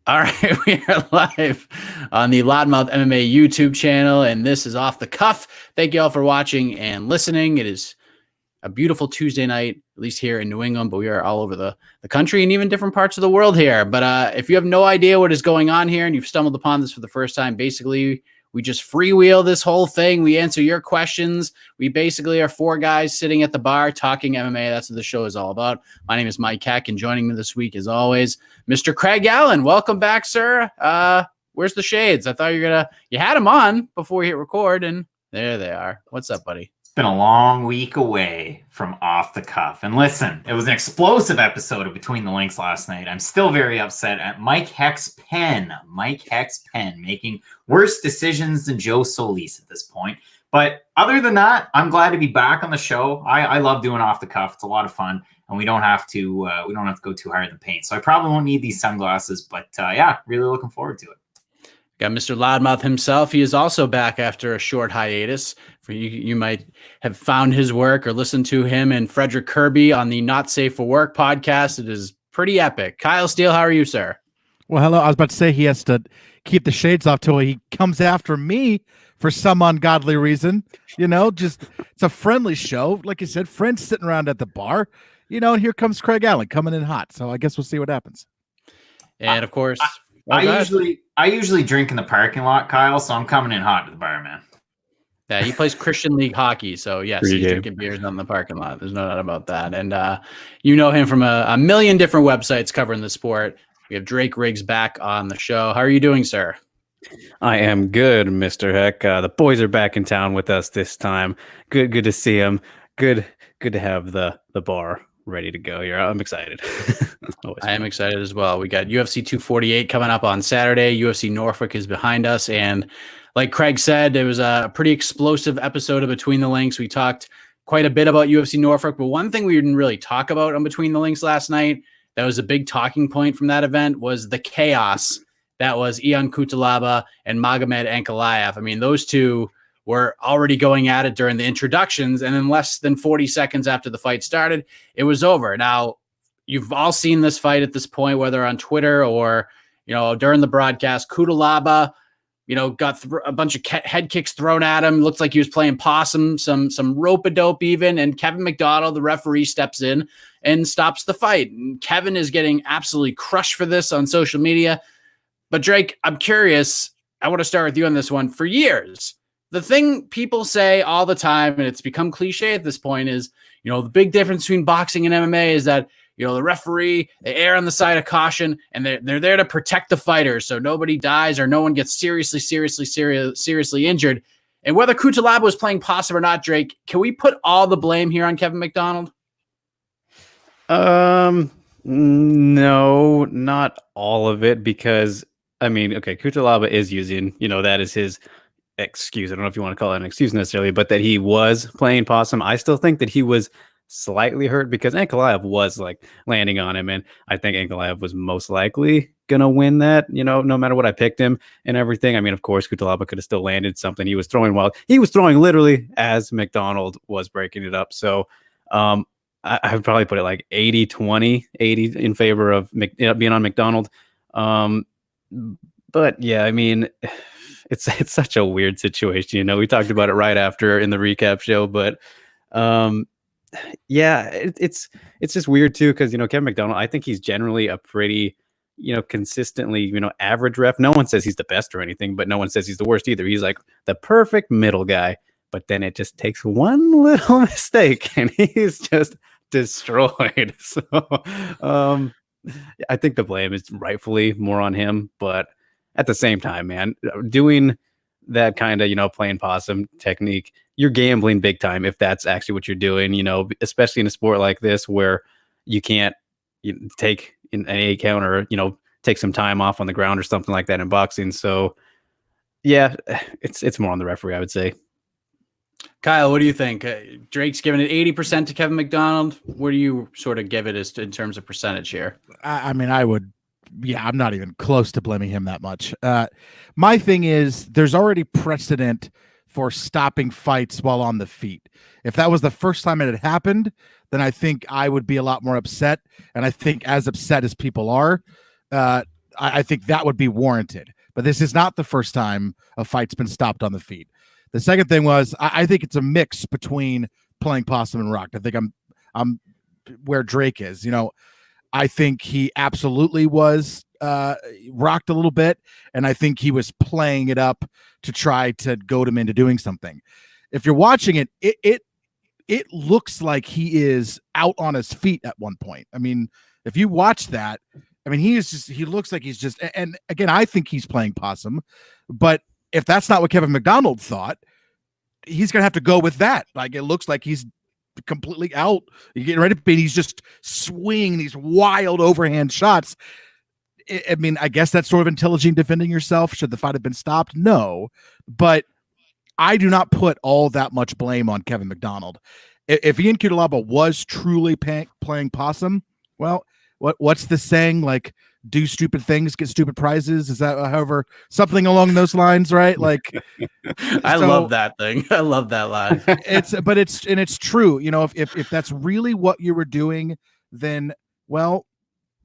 All right, we are live on the Loudmouth MMA YouTube channel, and this is Off the Cuff. Thank you all for watching and listening. It is a beautiful Tuesday night, at least here in New England, but we are all over the country and even different parts of the world here. But if you have no idea what is going on here and you've stumbled upon this for the first time, basically, we just freewheel this whole thing. We answer your questions. We basically are four guys sitting at the bar talking MMA. That's what the show is all about. My name is Mike Heck, and joining me this week, as always, Mr. Craig Allen. Welcome back, sir. Where's the shades? I thought you had them on before we hit record, and there they are. What's up, buddy? Been a long week away from Off the Cuff. And listen, it was an explosive episode of Between the Links last night. I'm still very upset at Mike Heck's pen. Mike Heck's pen making worse decisions than Joe Solis at this point. But other than that, I'm glad to be back on the show. I love doing Off the Cuff. It's a lot of fun, and we don't have to go too hard in the paint. So I probably won't need these sunglasses, but yeah, really looking forward to it. Got Mr. Loudmouth himself. He is also back after a short hiatus. For you might have found his work or listened to him and Frederick Kirby on the Not Safe for Work podcast. It is pretty epic. Kyle Steele, how are you, sir? Well, hello. I was about to say he has to keep the shades off till he comes after me for some ungodly reason. You know, just it's a friendly show. Like you said, friends sitting around at the bar. You know, and here comes Craig Allen coming in hot. So I guess we'll see what happens. And of course, I usually drink in the parking lot, Kyle, so I'm coming in hot to the bar, man. Yeah, he plays Christian League hockey, so yes, he's drinking beers on the parking lot. There's no doubt about that. And you know him from a million different websites covering the sport. We have Drake Riggs back on the show. How are you doing, sir? I am good, Mr. Heck. The boys are back in town with us this time. Good to see them. Good to have the bar ready to go here. I'm excited. I am excited as well. We got UFC 248 coming up on Saturday. UFC Norfolk is behind us. And like Craig said, it was a pretty explosive episode of Between the Links. We talked quite a bit about UFC Norfolk, but one thing we didn't really talk about on Between the Links last night, that was a big talking point from that event, was the chaos that was Ion Cutelaba and Magomed Ankalaev. I mean, those two were already going at it during the introductions, and then less than 40 seconds after the fight started, it was over. Now, you've all seen this fight at this point, whether on Twitter or, during the broadcast. Cutelaba, got a bunch of head kicks thrown at him. Looked like he was playing possum, some rope-a-dope even, and Kevin McDonald, the referee, steps in and stops the fight. And Kevin is getting absolutely crushed for this on social media. But Drake, I'm curious. I want to start with you on this one. For years, the thing people say all the time, and it's become cliche at this point, is, the big difference between boxing and MMA is that, the referee, they err on the side of caution, and they're there to protect the fighters so nobody dies or no one gets seriously injured. And whether Cutelaba was playing possum or not, Drake, can we put all the blame here on Kevin McDonald? No, not all of it, because Cutelaba is using, that is his excuse. I don't know if you want to call it an excuse necessarily, but that he was playing possum. I still think that he was slightly hurt because Ankalaev was landing on him, and I think Ankalaev was most likely gonna win that, no matter what I picked him and everything. I mean, of course, Cutelaba could have still landed something. He was throwing literally as McDonald was breaking it up. So I would probably put it 80-20, 80 in favor of being on McDonald. But yeah, I mean, it's such a weird situation. We talked about it right after in the recap show, but yeah, it's just weird too, because Kevin McDonald, I think he's generally a pretty consistently average ref. No one says he's the best or anything, but no one says he's the worst either. He's like the perfect middle guy, but then it just takes one little mistake and he's just destroyed. So I think the blame is rightfully more on him, but at the same time, man, doing that kind of, playing possum technique, you're gambling big time if that's actually what you're doing, especially in a sport like this where you can't take an 8 count or, take some time off on the ground or something like that in boxing. So yeah, it's more on the referee, I would say. Kyle, what do you think? Drake's giving it 80% to Kevin McDonald. Where do you sort of give it in terms of percentage here? I mean, I'm not even close to blaming him that much. My thing is, there's already precedent for stopping fights while on the feet. If that was the first time it had happened, then I think I would be a lot more upset. And I think as upset as people are, I think that would be warranted. But this is not the first time a fight's been stopped on the feet. The second thing was I think it's a mix between playing possum and rocked. I think I'm where Drake is. I think he absolutely was rocked a little bit, and I think he was playing it up to try to goad him into doing something. If you're watching it, it looks like he is out on his feet at one point. I mean, if you watch that, I mean, he looks like he's just, and again, I think he's playing possum, but if that's not what Kevin McDonald thought, he's going to have to go with that. Like, it looks like he's completely out. You're getting ready to be, he's just swinging these wild overhand shots. I mean, I guess that's sort of intelligent defending yourself. Should the fight have been stopped? No, but I do not put all that much blame on Kevin McDonald. If Ian Cutelaba was truly playing possum, well, what's the saying? Like, do stupid things, get stupid prizes. Is that however something along those lines, right? Like, I love that thing. I love that line. It's true. If that's really what you were doing, then well,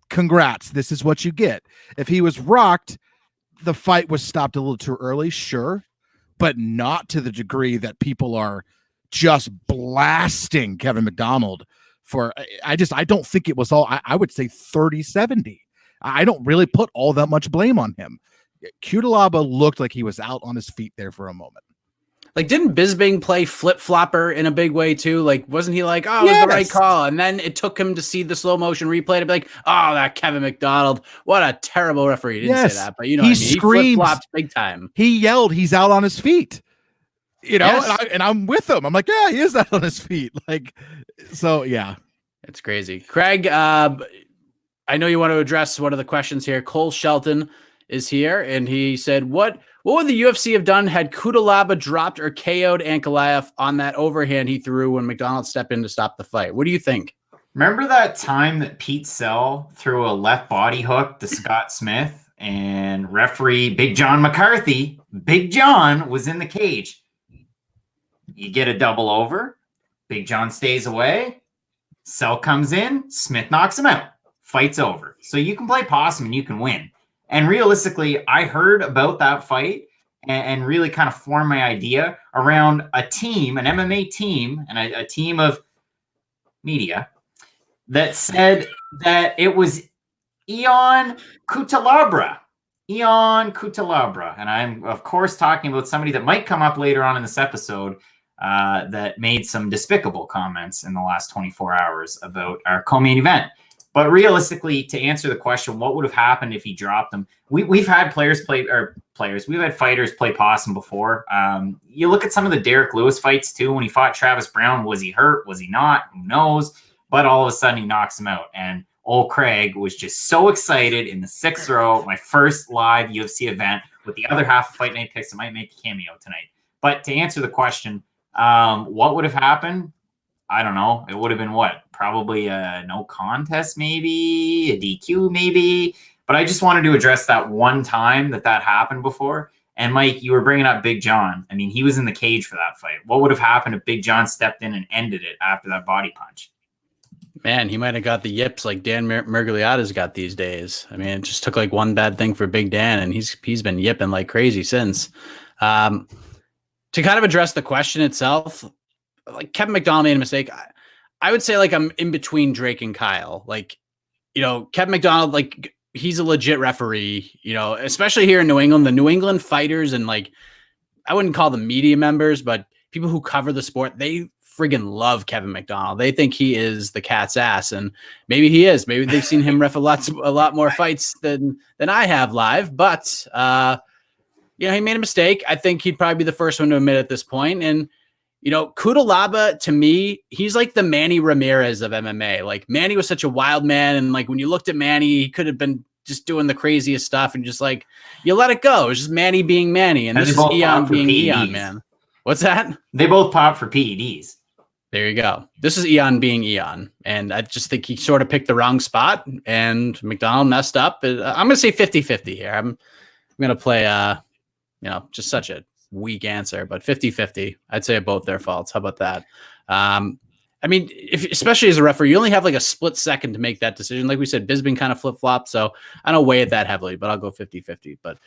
congrats. This is what you get. If he was rocked, the fight was stopped a little too early, sure, but not to the degree that people are just blasting Kevin McDonald for. I don't think it was all. I would say 30-70. I don't really put all that much blame on him. Cutelaba looked like he was out on his feet there for a moment. Like, didn't Bisbing play flip-flopper in a big way too? Like, wasn't he like, oh, it was the right call? And then it took him to see the slow motion replay to be like, oh, that Kevin McDonald, what a terrible referee. He didn't say that, but you know what I mean? He flip-flopped big time. He yelled, he's out on his feet. Yes. And I'm with him. I'm like, yeah, he is out on his feet. Like, so yeah. It's crazy. Craig, I know you want to address one of the questions here. Cole Shelton is here, and he said, what would the UFC have done had Cutelaba dropped or KO'd Ankalaev on that overhand he threw when McDonald stepped in to stop the fight? What do you think? Remember that time that Pete Sell threw a left body hook to Scott Smith and referee Big John McCarthy, Big John, was in the cage? You get a double over. Big John stays away. Sell comes in. Smith knocks him out. Fight's over. So you can play possum and you can win. And realistically, I heard about that fight and really kind of formed my idea around a team, an MMA team, and a team of media that said that it was Ion Cutelaba. And I'm, of course, talking about somebody that might come up later on in this episode that made some despicable comments in the last 24 hours about our co-main event. But realistically, to answer the question, what would have happened if he dropped them? We've had we've had fighters play possum before. You look at some of the Derek Lewis fights too. When he fought Travis Brown, was he hurt? Was he not? Who knows? But all of a sudden he knocks him out. And old Craig was just so excited in the 6th row, my first live UFC event with the other half of Fight Night Picks that might make a cameo tonight. But to answer the question, what would have happened? I don't know. It would have been what? Probably a no contest, maybe a DQ, maybe. But I just wanted to address that one time that happened before. And Mike, you were bringing up Big John. I mean, he was in the cage for that fight. What would have happened if Big John stepped in and ended it after that body punch? Man, he might have got the yips like Dan Mergliata's got these days. I mean, it just took like one bad thing for Big Dan, and he's been yipping like crazy since. To kind of address the question itself, like Kevin McDonald made a mistake. I would say like I'm in between Drake and Kyle. Like, Kevin McDonald, like he's a legit referee, especially here in New England, the New England fighters and like, I wouldn't call them media members, but people who cover the sport, they friggin' love Kevin McDonald. They think he is the cat's ass, and maybe he is. Maybe they've seen him ref a lot more fights than I have live, but he made a mistake. I think he'd probably be the first one to admit at this point. And Cutelaba, to me, he's like the Manny Ramirez of MMA. Like, Manny was such a wild man, and like when you looked at Manny, he could have been just doing the craziest stuff, and just like you let it go. It's just Manny being Manny, and this is Eon being PEDs. Eon, man. What's that? They both pop for PEDs. There you go. This is Eon being Eon, and I just think he sort of picked the wrong spot, and McDonald messed up. I'm going to say 50-50 here. I'm going to play, just such a weak answer, but 50-50. I'd say both their faults. How about that? I mean, especially as a referee, you only have like a split second to make that decision. Like we said, Bisbing kind of flip-flopped, so I don't weigh it that heavily, but I'll go 50-50. But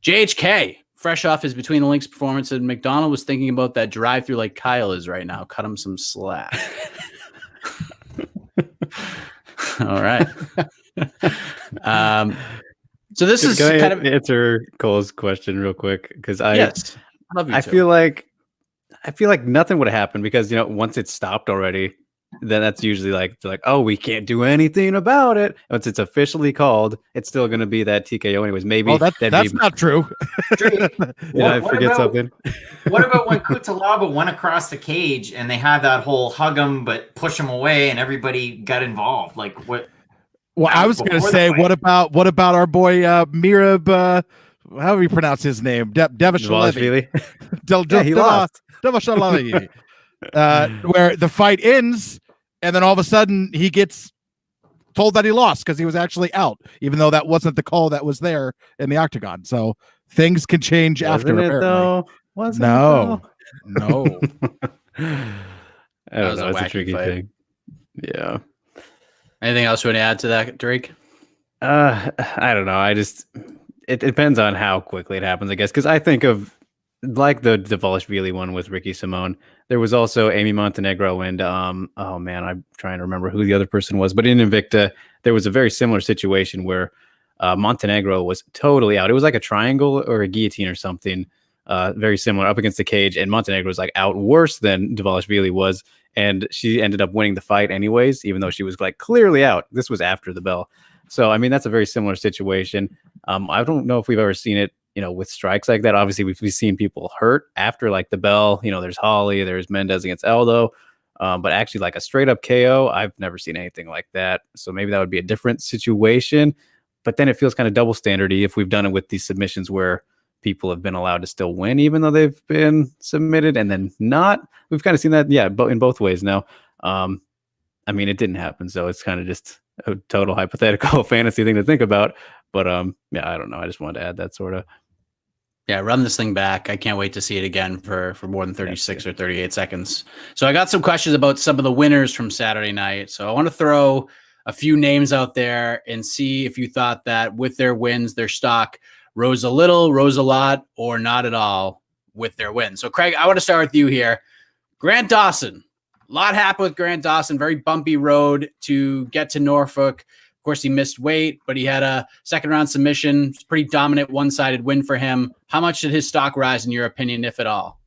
JHK, fresh off his Between the Links performance, and McDonald was thinking about that drive-through like Kyle is right now. Cut him some slack. All right. So this is Can I kind of answer Cole's question real quick, because yes, love you I too. feel like nothing would have happened, because once it's stopped already, then that's usually like they're like, oh, we can't do anything about it. Once it's officially called, it's still going to be that TKO anyways. Maybe that's not true. Drake, I forget something. What about when Kutalaba went across the cage and they had that whole hug him but push him away and everybody got involved? Like what? Well, I was going to say, what about our boy Mirab? How do we pronounce his name? Devashalevi. Yeah, he lost. Devashalevi. Where the fight ends, and then all of a sudden he gets told that he lost because he was actually out, even though that wasn't the call that was there in the octagon. So things can change after. Apparently, no. I don't know. It's a tricky thing. Yeah. Anything else you want to add to that, Drake? I don't know. It depends on how quickly it happens, I guess. Because I think of like the Volashvili one with Ricky Simone. There was also Amy Montenegro and oh man, I'm trying to remember who the other person was. But in Invicta, there was a very similar situation where Montenegro was totally out. It was like a triangle or a guillotine or something, very similar, up against the cage, and Montenegro was like out worse than Volashvili was. And she ended up winning the fight anyways, even though she was like clearly out. This was after the bell. So, I mean, that's a very similar situation. I don't know if we've ever seen it, with strikes like that. Obviously, we've seen people hurt after like the bell. There's Holly, there's Mendez against Aldo. But actually like a straight up KO, I've never seen anything like that. So maybe that would be a different situation. But then it feels kind of double standardy if we've done it with these submissions where people have been allowed to still win even though they've been submitted and then not. We've kind of seen that, in both ways now. I mean, it didn't happen, so it's kind of just a total hypothetical fantasy thing to think about. But I don't know. I just wanted to add that sort of. Yeah, run this thing back. I can't wait to see it again for more than 36 or 38 seconds. So I got some questions about some of the winners from Saturday night. So I want to throw a few names out there and see if you thought that with their wins, their stock rose a little, rose a lot, or not at all with their win. So Craig, I want to start with you here. Grant Dawson. A lot happened with Grant Dawson. Very bumpy road to get to Norfolk. Of course, he missed weight, but he had a second-round submission. It's a pretty dominant one-sided win for him. How much did his stock rise, in your opinion, if at all?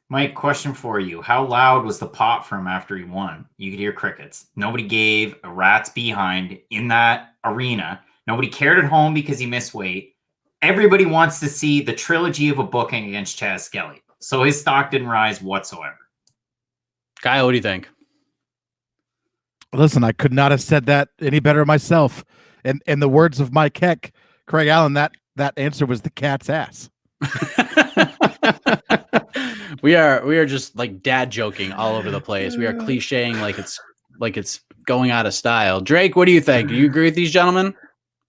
Mike, question for you. How loud was the pop for him after he won? You could hear crickets. Nobody gave a rat's behind in that arena. Nobody cared at home because he missed weight. Everybody wants to see the trilogy of a booking against Chaz Skelly. So his stock didn't rise whatsoever. Kyle, what do you think? Listen, I could not have said that any better myself. And in the words of Mike Heck, Craig Allen, that answer was the cat's ass. We are just like dad joking all over the place. We are clicheing like it's going out of style. Drake, what do you think? Do you agree with these gentlemen?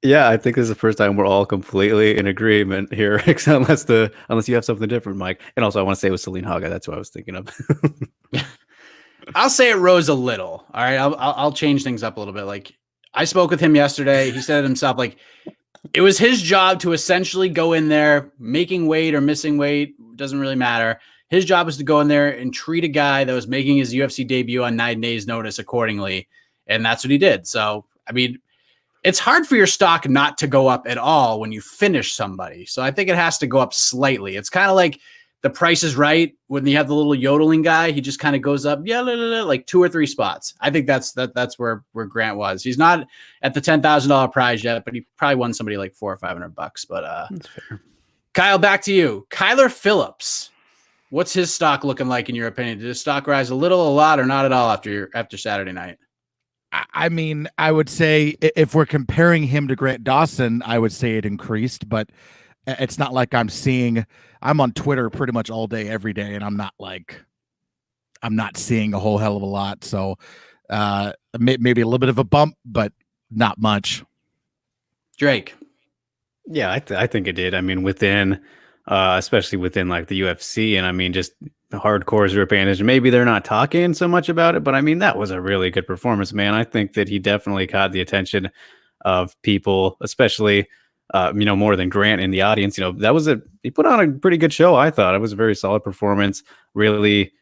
Yeah, I think this is the first time we're all completely in agreement here, unless you have something different, Mike. And also, I want to say it was Celine Haga. That's what I was thinking of. I'll say it rose a little. All right, I'll change things up a little bit. Like I spoke with him yesterday. He said it himself. Like it was his job to essentially go in there, making weight or missing weight doesn't really matter. His job was to go in there and treat a guy that was making his UFC debut on 9 days' notice accordingly, and that's what he did. So, I mean, it's hard for your stock not to go up at all when you finish somebody. So I think it has to go up slightly. It's kind of like The Price is Right when you have the little yodeling guy. He just kind of goes up, like 2 or 3 spots. I think that's where Grant was. He's not at the $10,000 prize yet, but he probably won somebody like $400 or $500. But that's fair. Kyle, back to you. Kyler Phillips. What's his stock looking like in your opinion? Did his stock rise a little, a lot, or not at all after Saturday night? I mean, I would say if we're comparing him to Grant Dawson, I would say it increased, but it's not like I'm on Twitter pretty much all day, every day, and I'm not seeing a whole hell of a lot. So maybe a little bit of a bump, but not much. Drake. Yeah, I think it did. I mean, especially within like the UFC, and I mean, just hardcore's their advantage. Maybe they're not talking so much about it, but I mean, that was a really good performance, man. I think that he definitely caught the attention of people, especially, more than Grant in the audience. He put on a pretty good show. I thought it was a very solid performance. Really,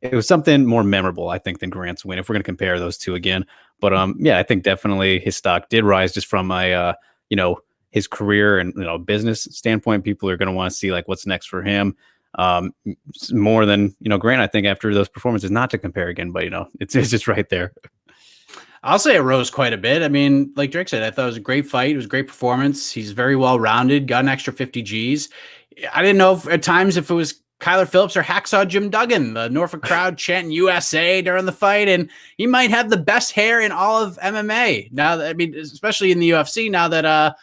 it was something more memorable, I think, than Grant's win, if we're going to compare those two again. But yeah, I think definitely his stock did rise just from his career and business standpoint. People are going to want to see like what's next for him, more than Grant. I think after those performances, not to compare again, but it's just right there. I'll say it rose quite a bit. I mean, like Drake said, I thought it was a great fight. It was a great performance. He's very well rounded. Got an extra 50 Gs. I didn't know at times if it was Kyler Phillips or Hacksaw Jim Duggan, the Norfolk crowd chanting USA during the fight, and he might have the best hair in all of MMA now. Especially in the UFC now that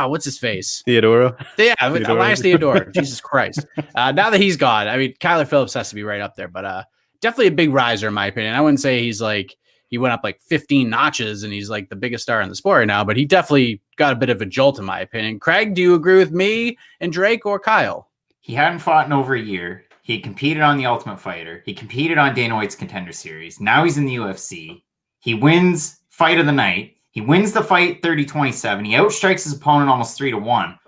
what's his face? Theodoro. Yeah, Elias Theodoro. Jesus Christ. Now that he's gone, I mean, Kyler Phillips has to be right up there, but definitely a big riser in my opinion. I wouldn't say he went up like 15 notches and he's like the biggest star in the sport right now, but he definitely got a bit of a jolt in my opinion. Craig, do you agree with me and Drake or Kyle? He hadn't fought in over a year. He competed on The Ultimate Fighter. He competed on Dana White's Contender Series. Now he's in the UFC. He wins fight of the night. He wins the fight 30-27. He outstrikes his opponent almost 3-1.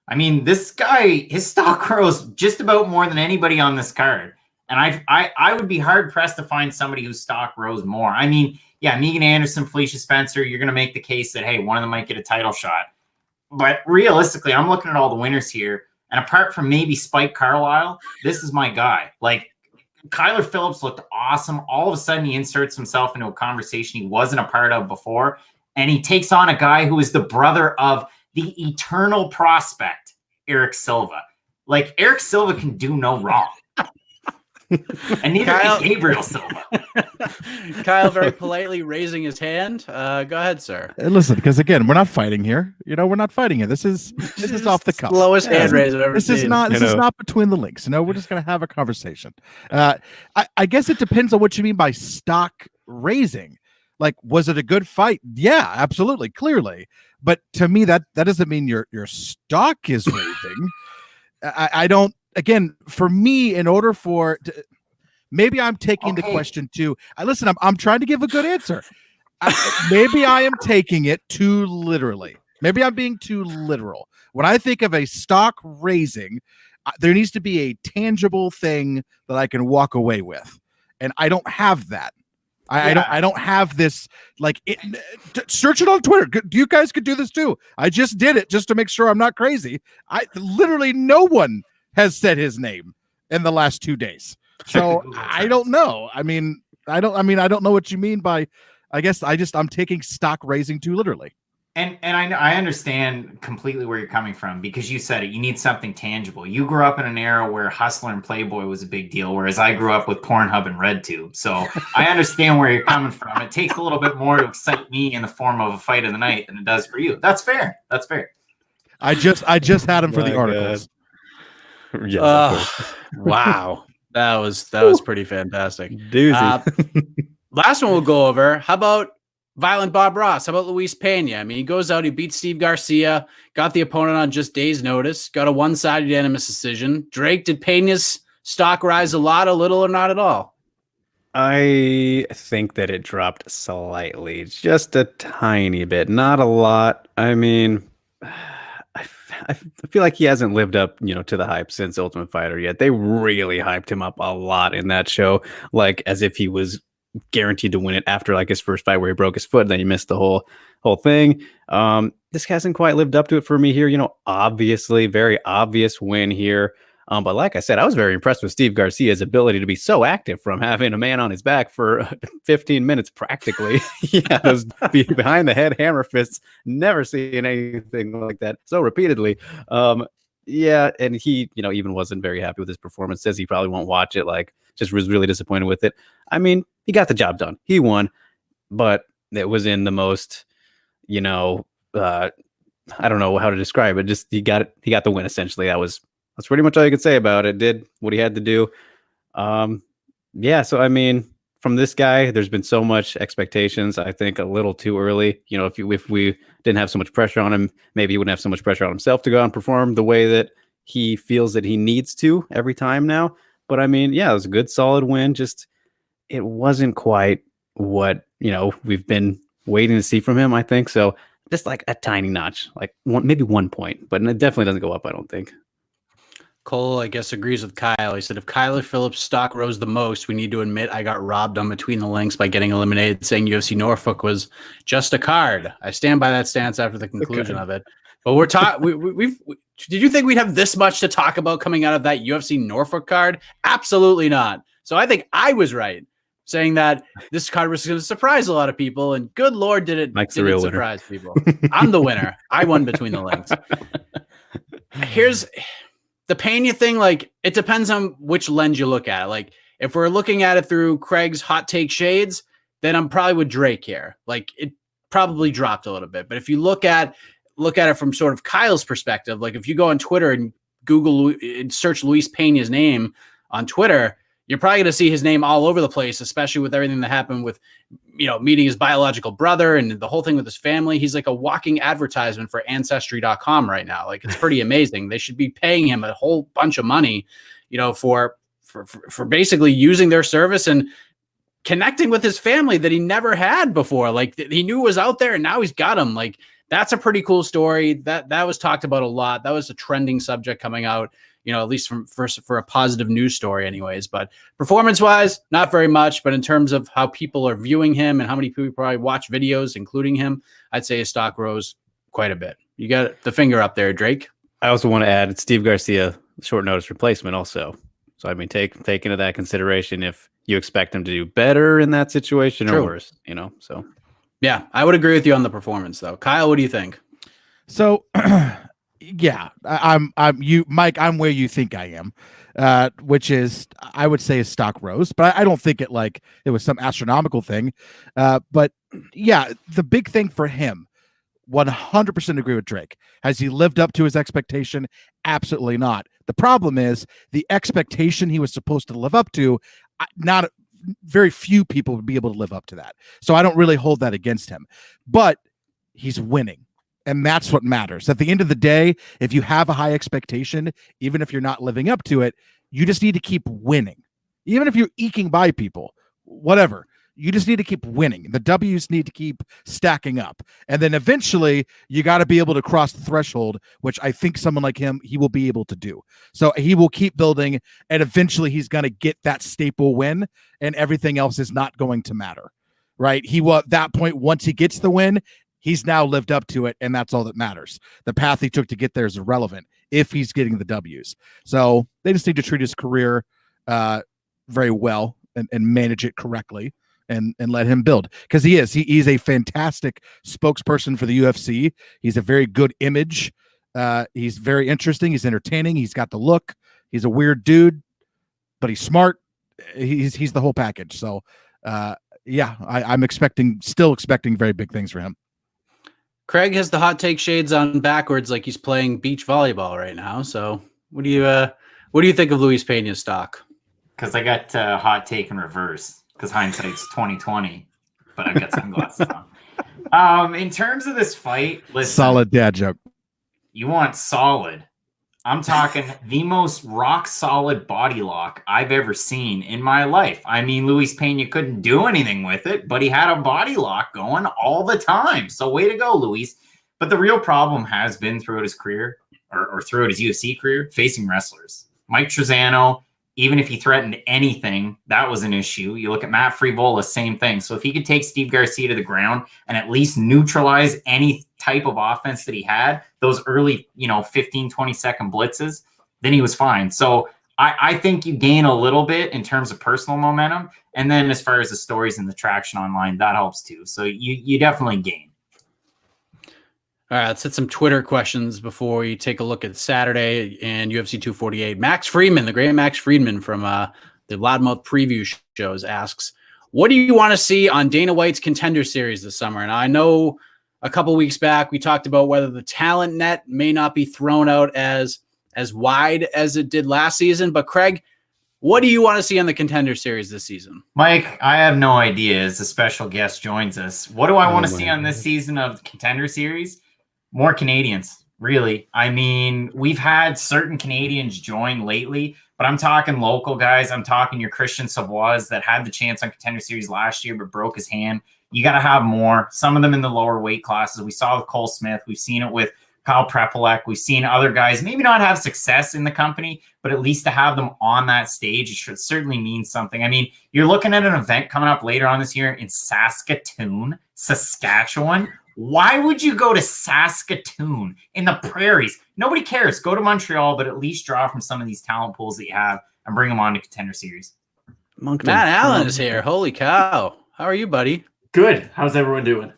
I mean, this guy, his stock rose just about more than anybody on this card. And I would be hard-pressed to find somebody whose stock rose more. I mean, yeah, Megan Anderson, Felicia Spencer, you're going to make the case that, hey, one of them might get a title shot. But realistically, I'm looking at all the winners here. And apart from maybe Spike Carlisle, this is my guy. Like, Kyler Phillips looked awesome. All of a sudden, he inserts himself into a conversation he wasn't a part of before. And he takes on a guy who is the brother of the eternal prospect, Eric Silva. Like, Eric Silva can do no wrong. And neither can Gabriel Silva. Kyle very politely raising his hand. Go ahead, sir. Listen, because again, we're not fighting here. We're not fighting here. This is off the cuff. Lowest hand raise I've ever seen. This is not between the links. We're just gonna have a conversation. I guess it depends on what you mean by stock raising. Like, was it a good fight? Yeah, absolutely, clearly. But to me, that doesn't mean your stock is raising. I don't. Again, for me, in order for maybe I'm taking the question too. Listen, I'm trying to give a good answer. Maybe I am taking it too literally. Maybe I'm being too literal. When I think of a stock raising, there needs to be a tangible thing that I can walk away with, and I don't have that. I don't have this. Like, search it on Twitter. You guys could do this too. I just did it just to make sure I'm not crazy. Literally no one has said his name in the last 2 days. So I don't know. I don't know what you mean by, I guess I'm taking stock raising too literally. And I understand completely where you're coming from, because you said it, you need something tangible. You grew up in an era where Hustler and Playboy was a big deal, whereas I grew up with Pornhub and RedTube. So I understand where you're coming from. It takes a little bit more to excite me in the form of a fight of the night than it does for you. That's fair. That's fair. I just had him for the articles. Wow, that was pretty fantastic. Last one we'll go over. How about Violent Bob Ross? How about Luis Pena? I mean, he goes out, he beats Steve Garcia, got the opponent on just days' notice, got a one-sided unanimous decision. Drake, did Pena's stock rise a lot, a little, or not at all? I think that it dropped slightly, just a tiny bit, not a lot. I mean, I feel like he hasn't lived up, to the hype since Ultimate Fighter yet. They really hyped him up a lot in that show, like as if he was guaranteed to win it after like his first fight where he broke his foot and then he missed the whole thing. This hasn't quite lived up to it for me here. Obviously, very obvious win here. But like I said, I was very impressed with Steve Garcia's ability to be so active from having a man on his back for 15 minutes practically. Those behind the head hammer fists, never seen anything like that so repeatedly. And he, even wasn't very happy with his performance. Says he probably won't watch it. Like, just was really disappointed with it. I mean, he got the job done. He won, but it was in the most, I don't know how to describe it. Just he got the win essentially. That's pretty much all you could say about it. Did what he had to do. So I mean, from this guy, there's been so much expectations. I think a little too early. If we didn't have so much pressure on him, maybe he wouldn't have so much pressure on himself to go out and perform the way that he feels that he needs to every time now. But I mean, yeah, it was a good, solid win. Just it wasn't quite what we've been waiting to see from him. I think so. Just like a tiny notch, like maybe 1 point, but it definitely doesn't go up. I don't think. Cole, I guess, agrees with Kyle. He said, if Kyler Phillips' stock rose the most, we need to admit I got robbed on Between the Links by getting eliminated, saying UFC Norfolk was just a card. I stand by that stance after the conclusion of it. But we're talking. Did you think we'd have this much to talk about coming out of that UFC Norfolk card? Absolutely not. So I think I was right, saying that this card was going to surprise a lot of people, and good Lord, did it surprise people. I'm the winner. I won Between the Links. Here's the Pena thing. Like, it depends on which lens you look at it. Like, if we're looking at it through Craig's hot take shades, then I'm probably with Drake here. Like, it probably dropped a little bit. But if you look at it from sort of Kyle's perspective, like if you go on Twitter and Google and search Luis Pena's name on Twitter, you're probably going to see his name all over the place, especially with everything that happened with, meeting his biological brother and the whole thing with his family. He's like a walking advertisement for Ancestry.com right now. Like, it's pretty amazing. They should be paying him a whole bunch of money, for basically using their service and connecting with his family that he never had before. Like, he knew was out there and now he's got him. Like, that's a pretty cool story. That was talked about a lot. That was a trending subject coming out, at least for a positive news story anyways. But performance-wise, not very much. But in terms of how people are viewing him and how many people probably watch videos, including him, I'd say his stock rose quite a bit. You got the finger up there, Drake. I also want to add Steve Garcia, short notice replacement also. So, I mean, take into that consideration if you expect him to do better in that situation or worse, so. Yeah, I would agree with you on the performance, though. Kyle, what do you think? So, yeah, I'm you, Mike. I'm where you think I am, which is I would say his stock rose, but I don't think it was some astronomical thing. But yeah, the big thing for him, 100% agree with Drake. Has he lived up to his expectation? Absolutely not. The problem is the expectation he was supposed to live up to. Not very few people would be able to live up to that. So I don't really hold that against him, but he's winning. And that's what matters. At the end of the day, if you have a high expectation, even if you're not living up to it, you just need to keep winning. Even if you're eking by people, whatever, you just need to keep winning. The W's need to keep stacking up. And then eventually you got to be able to cross the threshold, which I think someone like him, he will be able to do. So he will keep building, and eventually he's going to get that staple win, and everything else is not going to matter, right? He will, at that point, once he gets the win, he's now lived up to it, and that's all that matters. The path he took to get there is irrelevant if he's getting the W's. So they just need to treat his career very well and manage it correctly. And let him build, because he's a fantastic spokesperson for the UFC. He's a very good image. He's very interesting. He's entertaining. He's got the look. He's a weird dude, but he's smart. He's the whole package. So yeah, I'm still expecting very big things for him. Craig has the hot take shades on backwards, like he's playing beach volleyball right now. So what do you think of Luis Pena's stock? Because I got hot take in reverse. Because hindsight's 20/20, but I've got sunglasses on. In terms of this fight, listen, solid dad joke. You want solid? I'm talking the most rock solid body lock I've ever seen in my life. I mean, Luis Pena couldn't do anything with it, but he had a body lock going all the time. So way to go, Luis. But the real problem has been throughout his career, or throughout his UFC career, facing wrestlers. Mike Trezano. Even if he threatened anything, that was an issue. You look at Matt Frevola, same thing. So if he could take Steve Garcia to the ground and at least neutralize any type of offense that he had, those early, 15, 20-second blitzes, then he was fine. So I think you gain a little bit in terms of personal momentum. And then as far as the stories and the traction online, that helps too. So you definitely gain. All right, let's hit some Twitter questions before we take a look at Saturday and UFC 248. Max Friedman, the great Max Friedman from the Loudmouth Preview shows, asks, what do you want to see on Dana White's Contender Series this summer? And I know a couple weeks back we talked about whether the talent net may not be thrown out as wide as it did last season. But Craig, what do you want to see on the Contender Series this season? Mike, I have no idea as a special guest joins us. What do I want to see on this season of the Contender Series? More Canadians, really. I mean, we've had certain Canadians join lately, But I'm talking local guys. I'm talking your Christian Savoys that had the chance on Contender Series last year but broke his hand. You got to have more. Some of them in the lower weight classes. We saw with Cole Smith. We've seen it with Kyle Prepolek. We've seen other guys maybe not have success in the company, but at least to have them on that stage, it should certainly mean something. I mean, you're looking at an event coming up later on this year in Saskatoon, Saskatchewan. Why would you go to Saskatoon in the prairies? Nobody cares. Go to Montreal, but at least draw from some of these talent pools that you have and bring them on to Contender Series. Matt Allen is here. Holy cow. How are you, buddy? Good. How's everyone doing?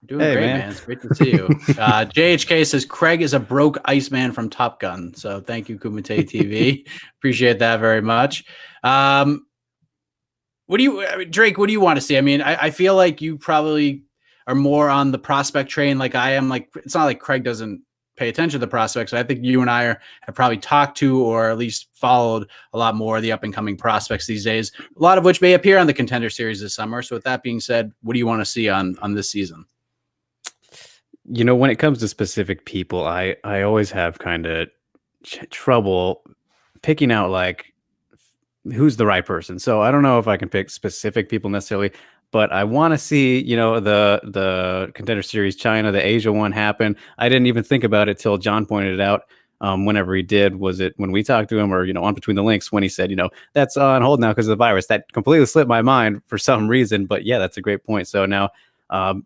Doing great, man. It's great to see you. JHK says Craig is a broke Iceman from Top Gun. So thank you, Kumite TV. Appreciate that very much. Drake, what do you want to see? I mean, I feel like you probably are more on the prospect train like I am. Like, it's not like Craig doesn't pay attention to the prospects. I think you and I have probably talked to or at least followed a lot more of the up and coming prospects these days, a lot of which may appear on the Contender Series this summer. So with that being said, what do you want to see on this season? You know, when it comes to specific people, I always have kind of trouble picking out like who's the right person. So I don't know if I can pick specific people necessarily, but I want to see, you know, the Contender Series China, the Asia one happen. I didn't even think about it till John pointed it out. Whenever he did, was it when we talked to him or, you know, on Between the Links when he said, you know, that's on hold now because of the virus. That completely slipped my mind for some reason. But yeah, that's a great point. So now